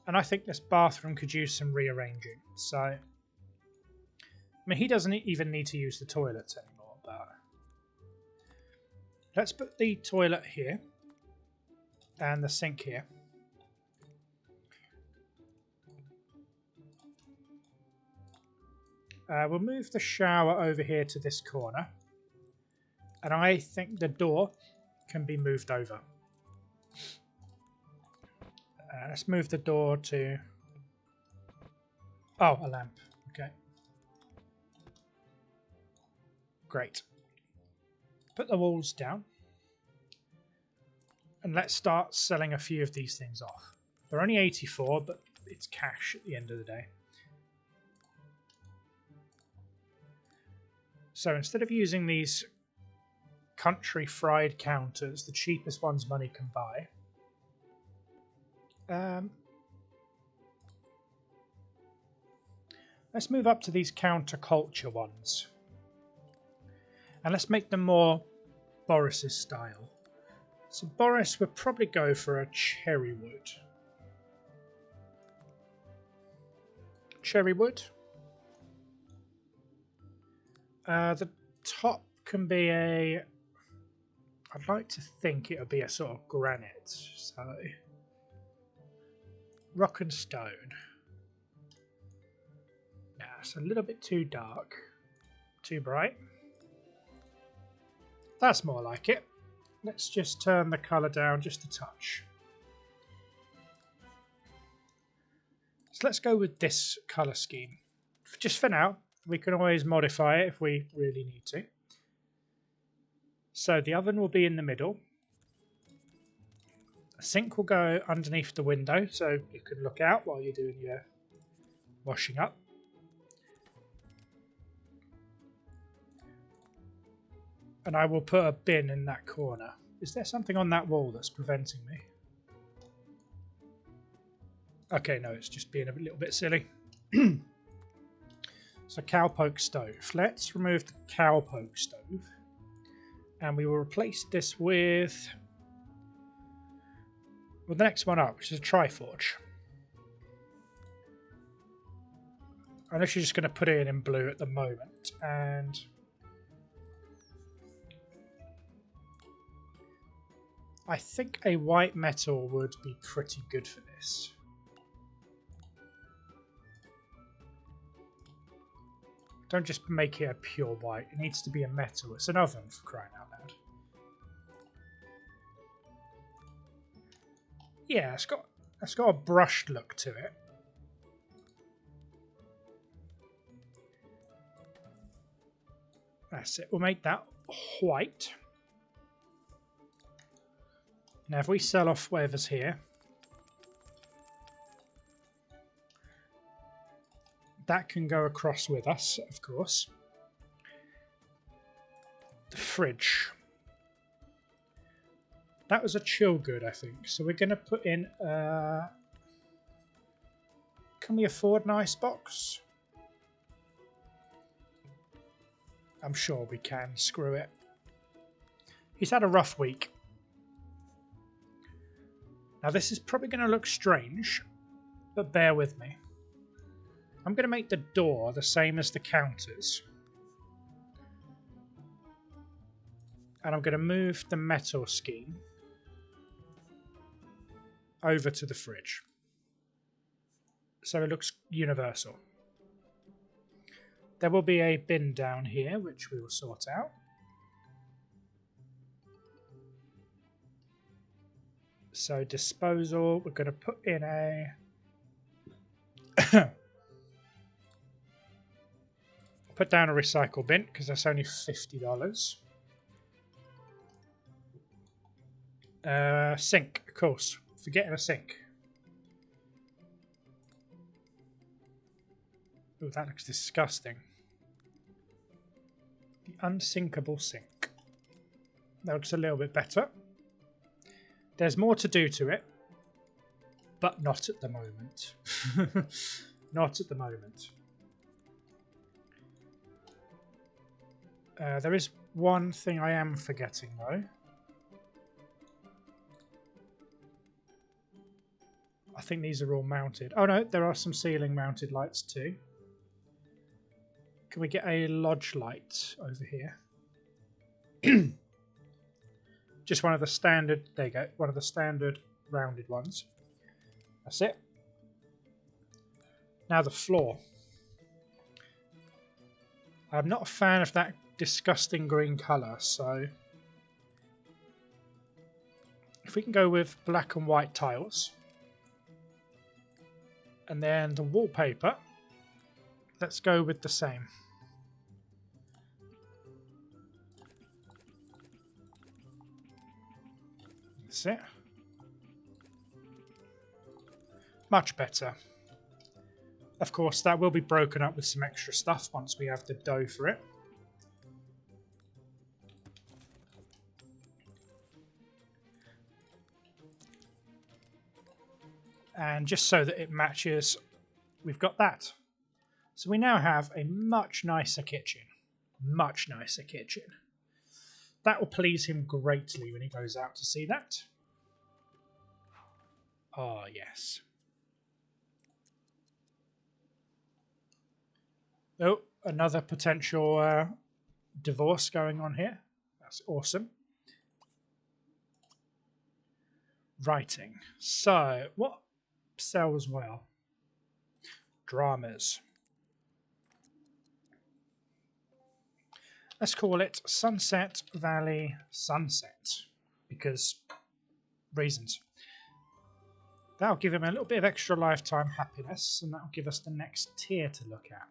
And I think this bathroom could use some rearranging. So, I mean, he doesn't even need to use the toilets anymore, but let's put the toilet here and the sink here. We'll move the shower over here to this corner. And I think the door can be moved over. Let's move the door to... Oh, a lamp. Okay. Great. Put the walls down. And let's start selling a few of these things off. They're only 84, but it's cash at the end of the day. So instead of using these country fried counters, the cheapest ones money can buy, let's move up to these counterculture ones. And let's make them more Boris's style. So Boris would probably go for a cherry wood. Cherry wood. The top can be a... I'd like to think it would be a sort of granite. So... rock and stone. Yeah, it's a little bit too dark. Too bright. That's more like it. Let's just turn the colour down just a touch. So let's go with this colour scheme. Just for now. We can always modify it if we really need to. So the oven will be in the middle. A sink will go underneath the window so you can look out while you're doing your washing up. And I will put a bin in that corner. Is there something on that wall that's preventing me? Okay, no, it's just being a little bit silly. So cowpoke stove. Let's remove the cowpoke stove. And we will replace this with... well, the next one up, which is a Triforge. I'm actually just going to put it in blue at the moment. And... I think a white metal would be pretty good for this. Don't just make it a pure white. It needs to be a metal. It's an oven, for crying out loud. Yeah, it's got a brushed look to it. That's it. We'll make that white. Now, if we sell off whatever's here, that can go across with us, of course. The fridge. That was a chill good, I think. So we're going to put in... Can we afford an icebox? I'm sure we can. Screw it. He's had a rough week. Now this is probably going to look strange, but bear with me. I'm going to make the door the same as the counters. And I'm going to move the metal scheme over to the fridge. So it looks universal. There will be a bin down here, which we will sort out. So disposal, we're going to put in a... put down a recycle bin, because that's only $50. Sink, of course. Forgetting a sink. Oh, that looks disgusting. The unsinkable sink. That looks a little bit better. There's more to do to it, but not at the moment. Not at the moment. There is one thing I am forgetting, though. I think these are all mounted. Oh no, there are some ceiling mounted lights too. Can we get a lodge light over here? Just one of the standard, there you go, one of the standard rounded ones. That's it. Now the floor. I'm not a fan of that disgusting green colour, so if we can go with black and white tiles. And then the wallpaper, let's go with the same. That's it. Much better. Of course, that will be broken up with some extra stuff once we have the dough for it. And just so that it matches, we've got that. So we now have a much nicer kitchen. Much nicer kitchen. That will please him greatly when he goes out to see that. Oh, yes. Oh, another potential divorce going on here. That's awesome. Writing. So, what sells well? Dramas. Let's call it Sunset Valley Sunset, because reasons. That'll give him a little bit of extra lifetime happiness, and that'll give us the next tier to look at.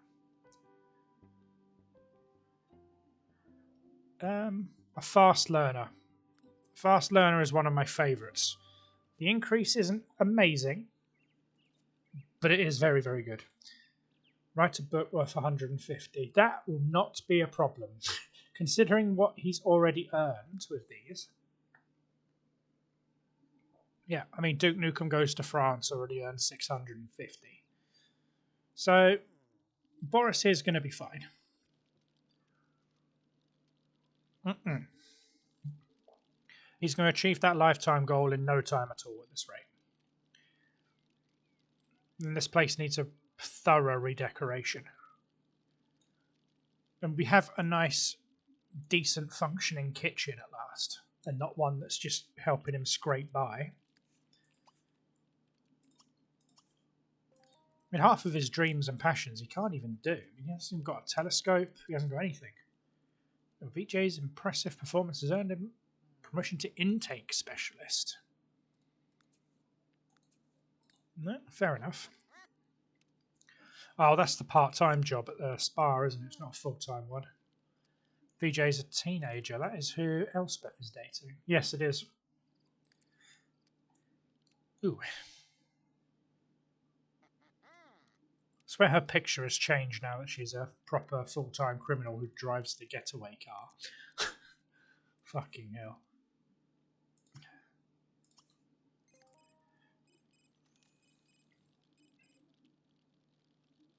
A fast learner. Fast learner is one of my favourites. The increase isn't amazing, but it is very, very good. Write a book worth 150. That will not be a problem, considering what he's already earned with these. Yeah, I mean, Duke Nukem Goes to France already earned 650. So, Boris is going to be fine. He's going to achieve that lifetime goal in no time at all at this rate. And this place needs a thorough redecoration. And we have a nice, decent functioning kitchen at last, and not one that's just helping him scrape by. I mean, half of his dreams and passions he can't even do. He hasn't even got a telescope. He hasn't got anything. VJ's impressive performance has earned him promotion to intake specialist. No, fair enough. Oh, that's the part-time job at the spa, isn't it? It's not a full-time one. VJ's a teenager. That is who Elspeth is dating. Yes, it is. Ooh. I swear her picture has changed now that she's a proper full-time criminal who drives the getaway car. Fucking hell.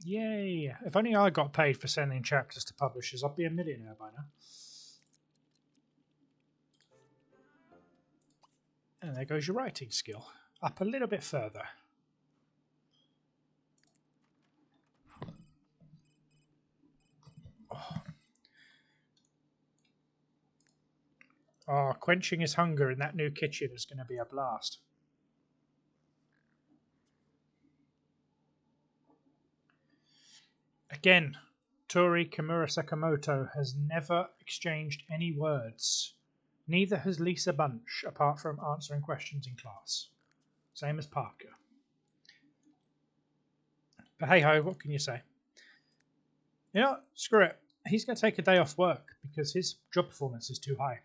Yay! If only I got paid for sending chapters to publishers, I'd be a millionaire by now. And there goes your writing skill. Up a little bit further. Oh, quenching his hunger in that new kitchen is going to be a blast. Again, Tori Kimura Sakamoto has never exchanged any words. Neither has Lisa Bunch, apart from answering questions in class. Same as Parker. But hey ho, what can you say? You know, screw it. He's going to take a day off work because his job performance is too high.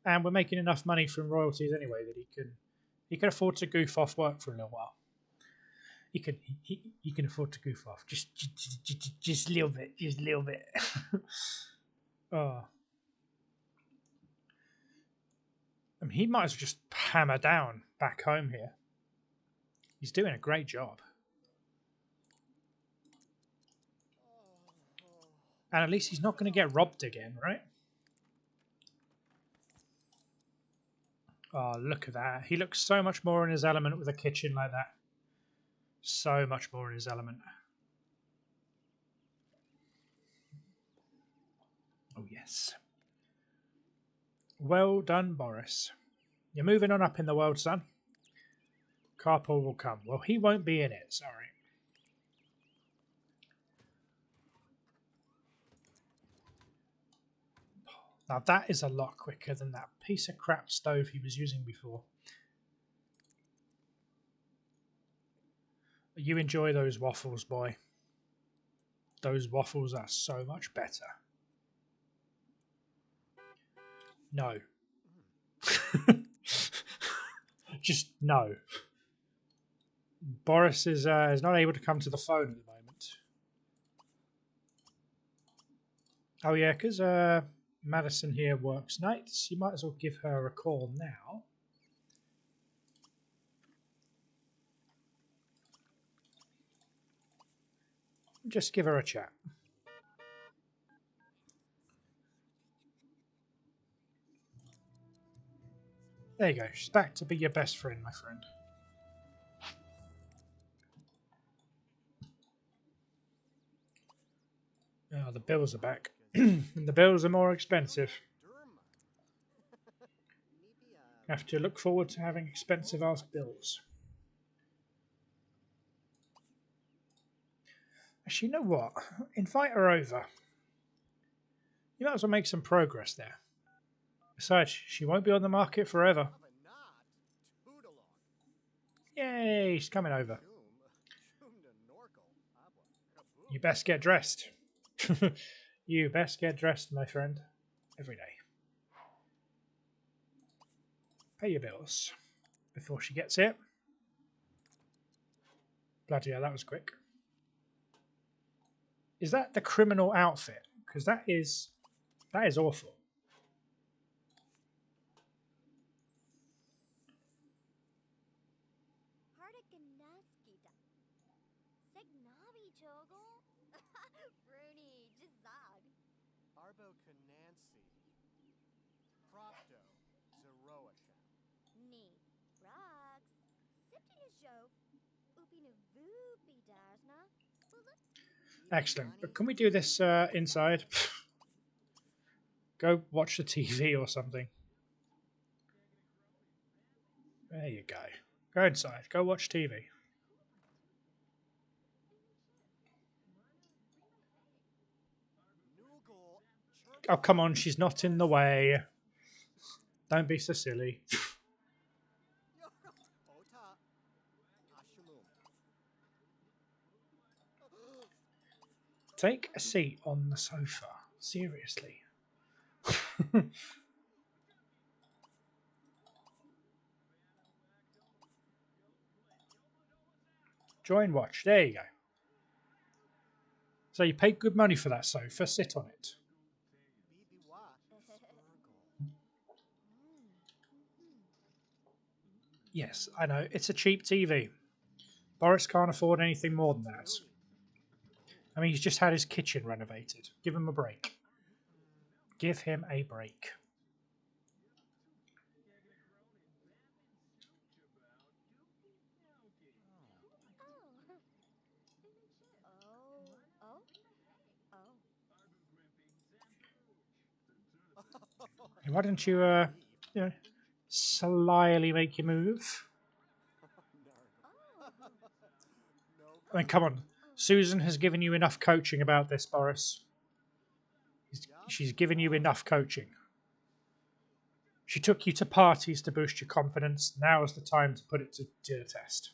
And we're making enough money from royalties anyway that he can afford to goof off work for a little while. He can afford to goof off just a little bit. Oh, I mean, he might as well just hammer down back home here. He's doing a great job, and at least he's not going to get robbed again, right? Oh, look at that! He looks so much more in his element with a kitchen like that. So much more in his element. Oh, yes. Well done, Boris. You're moving on up in the world, son. Carpool will come. Well, he won't be in it, sorry. Now, that is a lot quicker than that piece of crap stove he was using before. You enjoy those waffles, boy. Those waffles are so much better. No. Just no. Boris is not able to come to the phone at the moment. Oh yeah, because Madison here works nights. You might as well give her a call now. Just give her a chat. There you go. She's back to be your best friend, my friend. Oh, the bills are back. And the bills are more expensive. Have to look forward to having expensive ass bills. Actually, you know what? Invite her over. You might as well make some progress there. Besides, she won't be on the market forever. Yay, she's coming over. You best get dressed. You best get dressed, my friend. Every day. Pay your bills before she gets here. Bloody hell, that was quick. Is that the criminal outfit? Because that is awful. Excellent. But can we do this inside? Go watch the TV or something. There you go. Go inside. Go watch TV. Oh, come on, she's not in the way. Don't be so silly. Take a seat on the sofa. Seriously. Join watch. There you go. So you paid good money for that sofa. Sit on it. Yes, I know. It's a cheap TV. Boris can't afford anything more than that. I mean, he's just had his kitchen renovated. Give him a break. Give him a break. Why don't you, you know, slyly make your move? I mean, come on. Susan has given you enough coaching about this, Boris. She's given you enough coaching. She took you to parties to boost your confidence. Now is the time to put it to the test.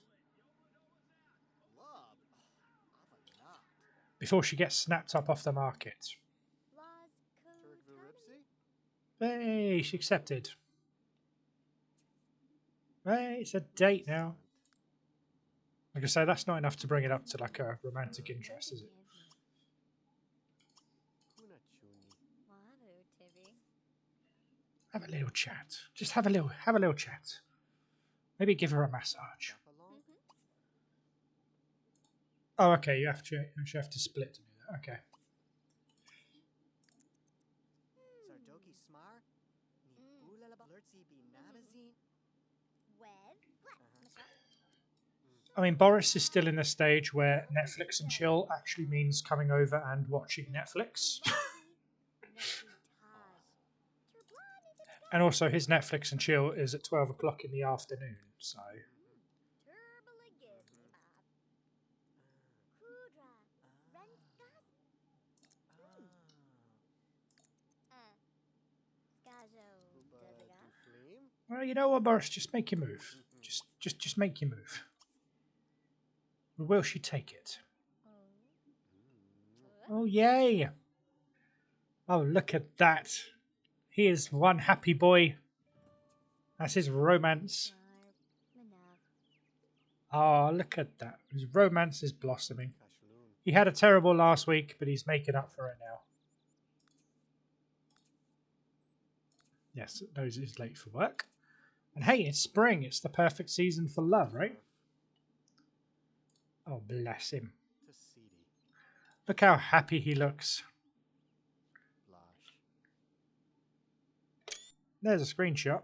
Before she gets snapped up off the market. Hey, she accepted. Hey, it's a date now. Like I say, that's not enough to bring it up to like a romantic interest, is it? Have a little chat. Just have a little chat. Maybe give her a massage. Oh, okay. You have to split to do that. Okay. I mean, Boris is still in a stage where Netflix and chill actually means coming over and watching Netflix. And also, his Netflix and chill is at 12 o'clock in the afternoon, so. Well, you know what, Boris? Just make your move. Just make your move. Will she take it? Oh, yay! Oh, look at that. He is one happy boy. That's his romance. Oh, look at that. His romance is blossoming. He had a terrible last week, but he's making up for it now. Yes, knows he's late for work. And hey, it's spring. It's the perfect season for love, right? Oh, bless him. Look how happy he looks. There's a screenshot.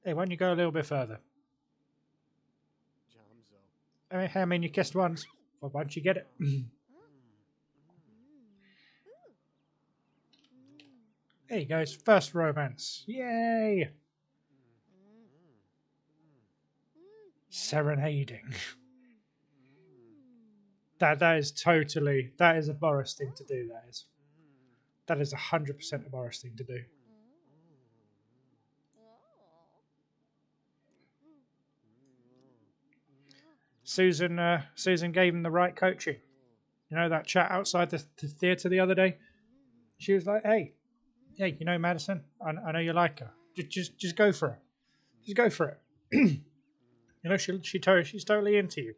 Hey, why don't you go a little bit further? I mean, you kissed once. Well, why don't you get it? There you go. First romance. Yay! Serenading. That is totally. That is a Boris thing to do. That is 100% a Boris thing to do. Susan gave him the right coaching. You know, that chat outside the theatre the other day. She was like, "Hey, you know, Madison, I know you like her. Just go for it. Just go for it. You know, she's totally into you.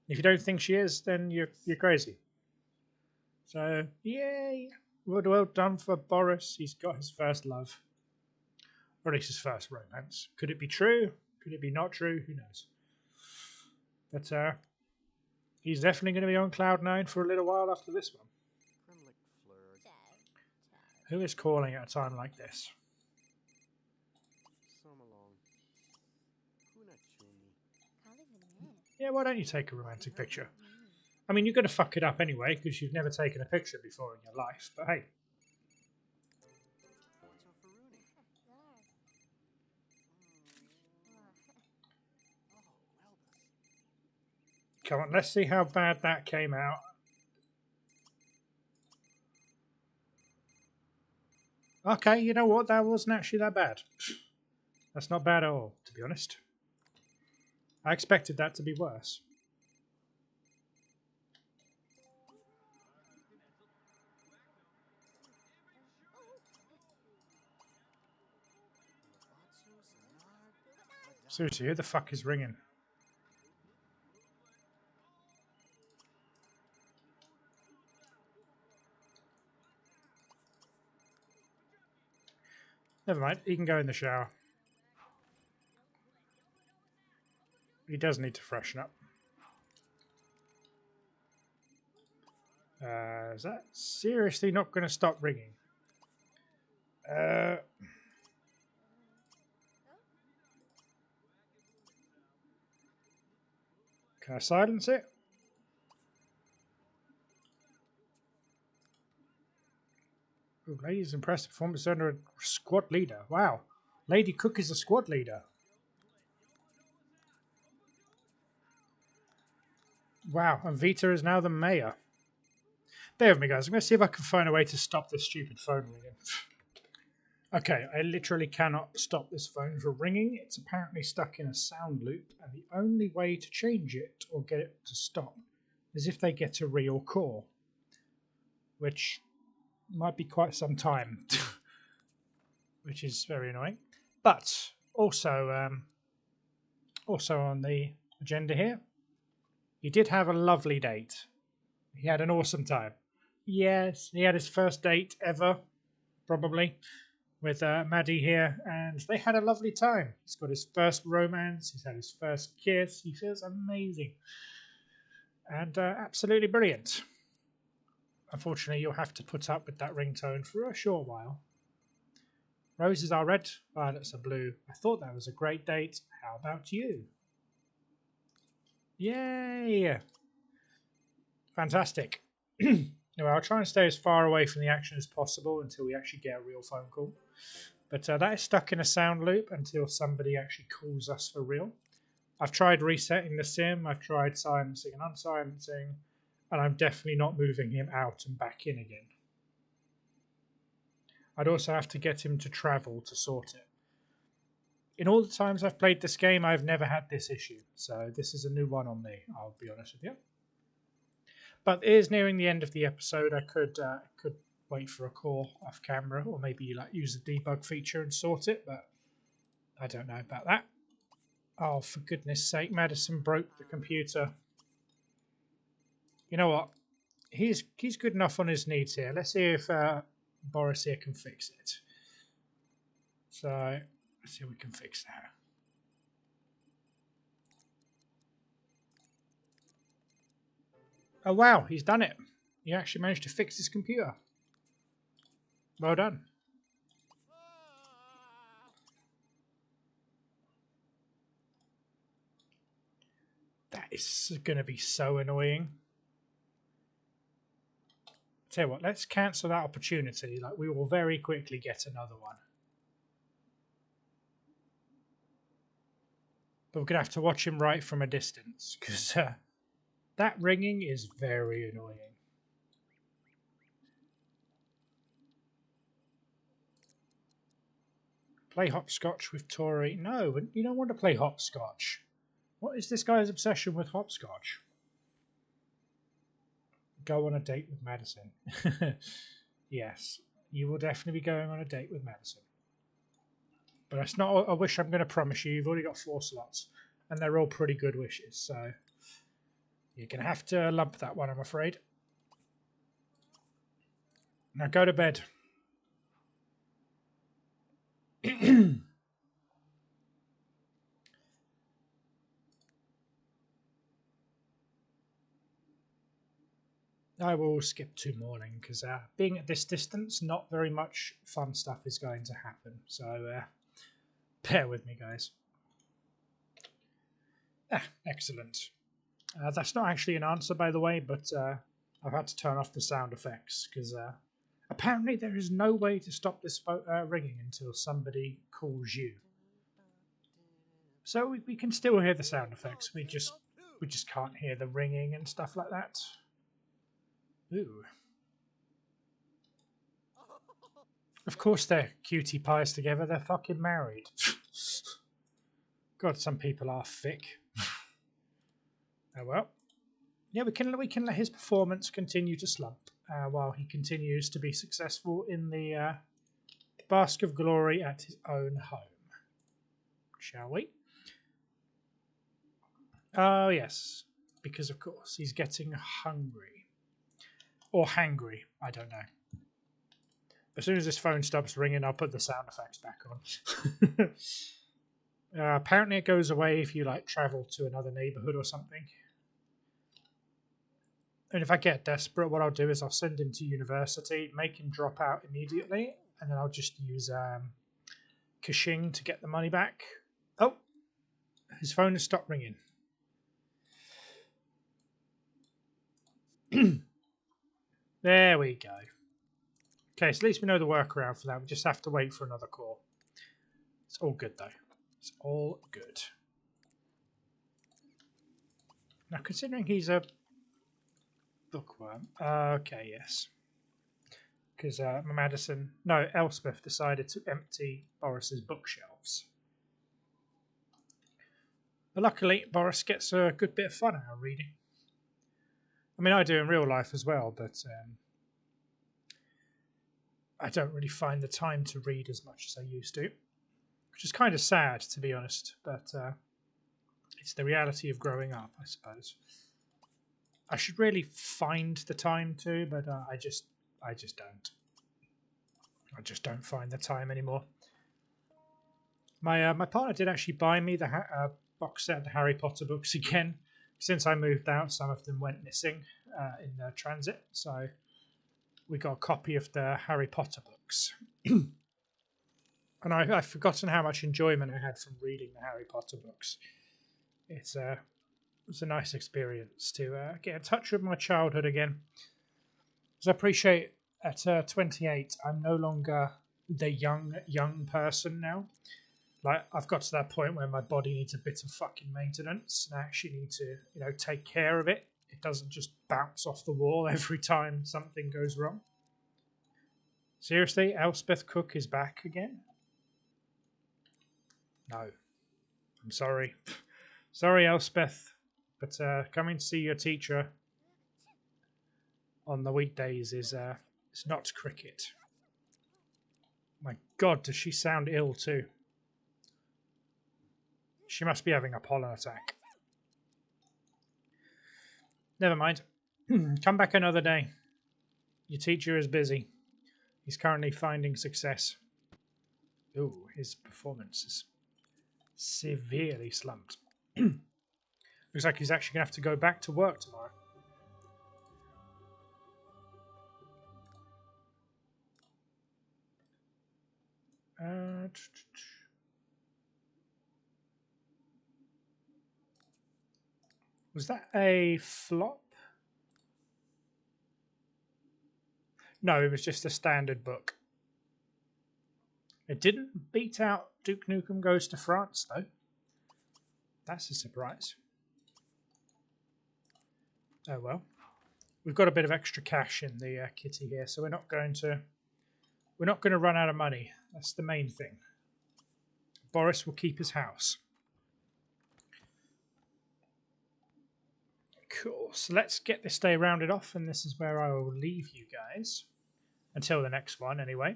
If you don't think she is, then you're crazy." So, yay! Well done for Boris. He's got his first love. Or at least his first romance. Could it be true? Could it be not true? Who knows? But he's definitely going to be on cloud 9 for a little while after this one. Who is calling at a time like this? Yeah, why don't you take a romantic picture? I mean, you're going to fuck it up anyway, because you've never taken a picture before in your life, but hey. Come on, let's see how bad that came out. Okay, you know what? That wasn't actually that bad. That's not bad at all, to be honest. I expected that to be worse. Seriously, who the fuck is ringing? Never mind, he can go in the shower. He does need to freshen up. Is that seriously not going to stop ringing? Can I silence it? Ooh, lady's impressive performance under a squad leader. Wow. Lady Cook is a squad leader. Wow, and Vita is now the mayor. Bear with me, guys. I'm going to see if I can find a way to stop this stupid phone ringing. Okay, I literally cannot stop this phone from ringing. It's apparently stuck in a sound loop, and the only way to change it or get it to stop is if they get a real call, which might be quite some time, which is very annoying. But also, also on the agenda here, he did have a lovely date. He had an awesome time. Yes, he had his first date ever, probably, with Maddie here, and they had a lovely time. He's got his first romance, he's had his first kiss, he feels amazing. And absolutely brilliant. Unfortunately, you'll have to put up with that ringtone for a short while. Roses are red, violets are blue. I thought that was a great date. How about you? Yay! Fantastic. Anyway, I'll try and stay as far away from the action as possible until we actually get a real phone call. But that is stuck in a sound loop until somebody actually calls us for real. I've tried resetting the sim, I've tried silencing and unsilencing, and I'm definitely not moving him out and back in again. I'd also have to get him to travel to sort it. In all the times I've played this game, I've never had this issue, so this is a new one on me, I'll be honest with you. But it is nearing the end of the episode. I could wait for a call off camera, or maybe like use the debug feature and sort it, but I don't know about that. Oh, for goodness sake, Madison broke the computer. You know what? He's good enough on his needs here. Let's see if Boris here can fix it. So, let's see if we can fix that. Oh wow, he's done it. He actually managed to fix his computer. Well done. That is going to be so annoying. Tell you what, let's cancel that opportunity. Like, we will very quickly get another one. But we're going to have to watch him right from a distance, because that ringing is very annoying. Play hopscotch with Tori. No, you don't want to play hopscotch. What is this guy's obsession with hopscotch? Go on a date with Madison. Yes, you will definitely be going on a date with Madison. But that's not a wish I'm going to promise you. You've already got 4 slots, and they're all pretty good wishes, so you're going to have to lump that one, I'm afraid. Now go to bed. I will skip to morning because being at this distance, not very much fun stuff is going to happen. So bear with me, guys. Excellent. That's not actually an answer, by the way, but I've had to turn off the sound effects because apparently there is no way to stop this ringing until somebody calls you. So we can still hear the sound effects. We just We just can't hear the ringing and stuff like that. Ooh. Of course they're cutie pies together. They're fucking married. God, some people are thick. Oh well. Yeah, we can let his performance continue to slump while he continues to be successful in the bask of glory at his own home. Shall we? Oh yes, because of course he's getting hungry or hangry. I don't know. As soon as this phone stops ringing, I'll put the sound effects back on. Apparently, it goes away if you like travel to another neighbourhood or something. And if I get desperate, what I'll do is I'll send him to university, make him drop out immediately, and then I'll just use caching to get the money back. Oh, his phone has stopped ringing. There we go. Okay, so at least we know the workaround for that. We just have to wait for another call. It's all good, though. It's all good. Now, considering he's a bookworm. Okay, yes. Because Elspeth decided to empty Boris's bookshelves. But luckily, Boris gets a good bit of fun out of reading. I mean, I do in real life as well, but I don't really find the time to read as much as I used to. Which is kind of sad, to be honest, but it's the reality of growing up, I suppose. I should really find the time to, but I just don't. I just don't find the time anymore. My partner did actually buy me the box set of the Harry Potter books again. Since I moved out, some of them went missing in the transit, so we got a copy of the Harry Potter books. And I've forgotten how much enjoyment I had from reading the Harry Potter books. It was a nice experience to get in touch with my childhood again. Because I appreciate at 28, I'm no longer the young person now. Like, I've got to that point where my body needs a bit of fucking maintenance, and I actually need to, take care of it. It doesn't just bounce off the wall every time something goes wrong. Seriously, Elspeth Cook is back again? No. I'm sorry. Sorry, Elspeth. But coming to see your teacher on the weekdays is it's not cricket. My God, does she sound ill too? She must be having a pollen attack. Never mind. Come back another day. Your teacher is busy. He's currently finding success. Ooh, his performance is severely slumped. Looks like he's actually going to have to go back to work tomorrow. Was that a flop? No, it was just a standard book. It didn't beat out Duke Nukem Goes to France, though. That's a surprise. Oh well. We've got a bit of extra cash in the kitty here, so we're not going to run out of money. That's the main thing. Boris will keep his house. Cool. So let's get this day rounded off, and this is where I will leave you guys until the next one, anyway.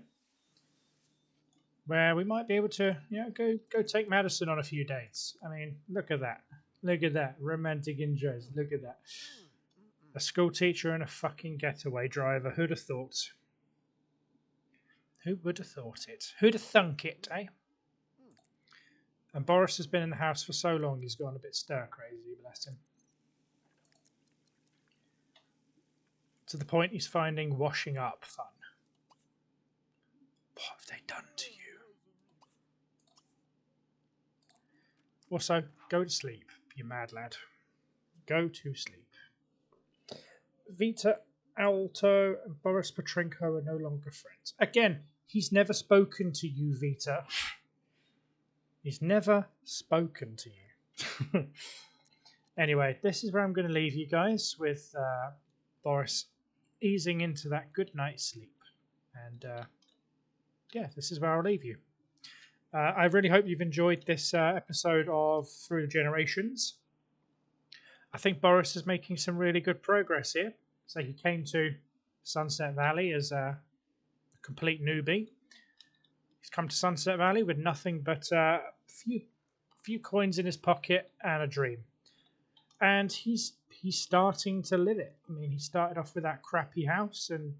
Where we might be able to, go take Madison on a few dates. I mean, look at that. Look at that. Romantic interests. Look at that. A school teacher and a fucking getaway driver. Who'd have thought? Who would have thought it? Who'd have thunk it, eh? And Boris has been in the house for so long, he's gone a bit stir-crazy, bless him. To the point he's finding washing up fun. What have they done to you? Also, go to sleep, you mad lad. Go to sleep. Vita, Alto, and Boris Petrenko are no longer friends. Again, he's never spoken to you, Vita. He's never spoken to you. Anyway, this is where I'm going to leave you guys with Boris easing into that good night's sleep. And yeah, this is where I'll leave you. I really hope you've enjoyed this episode of Through the Generations. I think Boris is making some really good progress here. So he came to Sunset Valley as a complete newbie. He's come to Sunset Valley with nothing but a few coins in his pocket and a dream. And he's starting to live it. I mean, he started off with that crappy house, and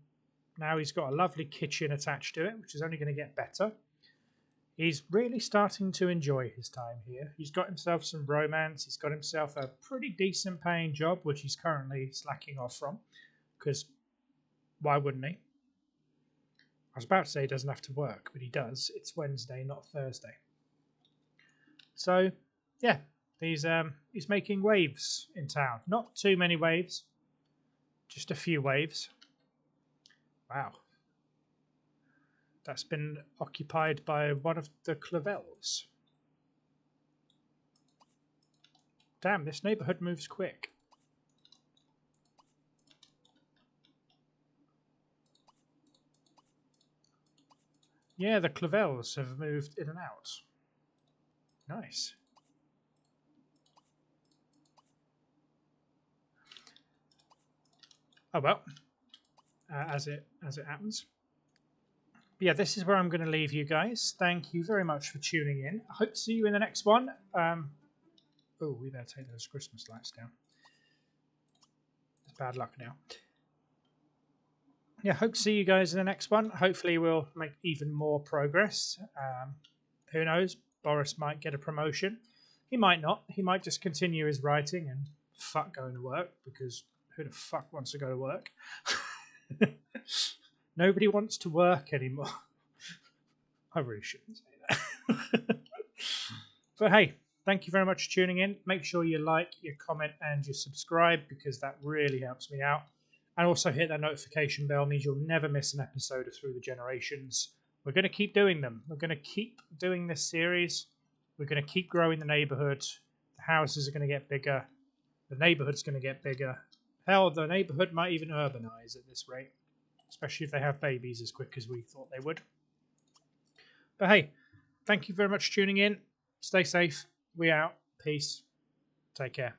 now he's got a lovely kitchen attached to it, which is only going to get better. He's really starting to enjoy his time here. He's got himself some romance. He's got himself a pretty decent paying job, which he's currently slacking off from. Because why wouldn't he? I was about to say he doesn't have to work, but he does. It's Wednesday, not Thursday. So, yeah, he's making waves in town. Not too many waves, just a few waves. Wow. That's been occupied by one of the Clavels. Damn, this neighbourhood moves quick. Yeah, the Clavels have moved in and out. Nice. Oh well, as it happens. But yeah, this is where I'm going to leave you guys. Thank you very much for tuning in. I hope to see you in the next one. Oh, we better take those Christmas lights down. It's bad luck now. Yeah, hope to see you guys in the next one. Hopefully we'll make even more progress. Who knows? Boris might get a promotion. He might not. He might just continue his writing and fuck going to work, because who the fuck wants to go to work? Nobody wants to work anymore. I really shouldn't say that. But hey, thank you very much for tuning in. Make sure you like, you comment, and you subscribe, because that really helps me out. And also hit that notification bell, means you'll never miss an episode of Through the Generations. We're going to keep doing them. We're going to keep doing this series. We're going to keep growing the neighbourhood. The houses are going to get bigger. The neighbourhood's going to get bigger. Hell, the neighbourhood might even urbanise at this rate, especially if they have babies as quick as we thought they would. But hey, thank you very much for tuning in. Stay safe. We out. Peace. Take care.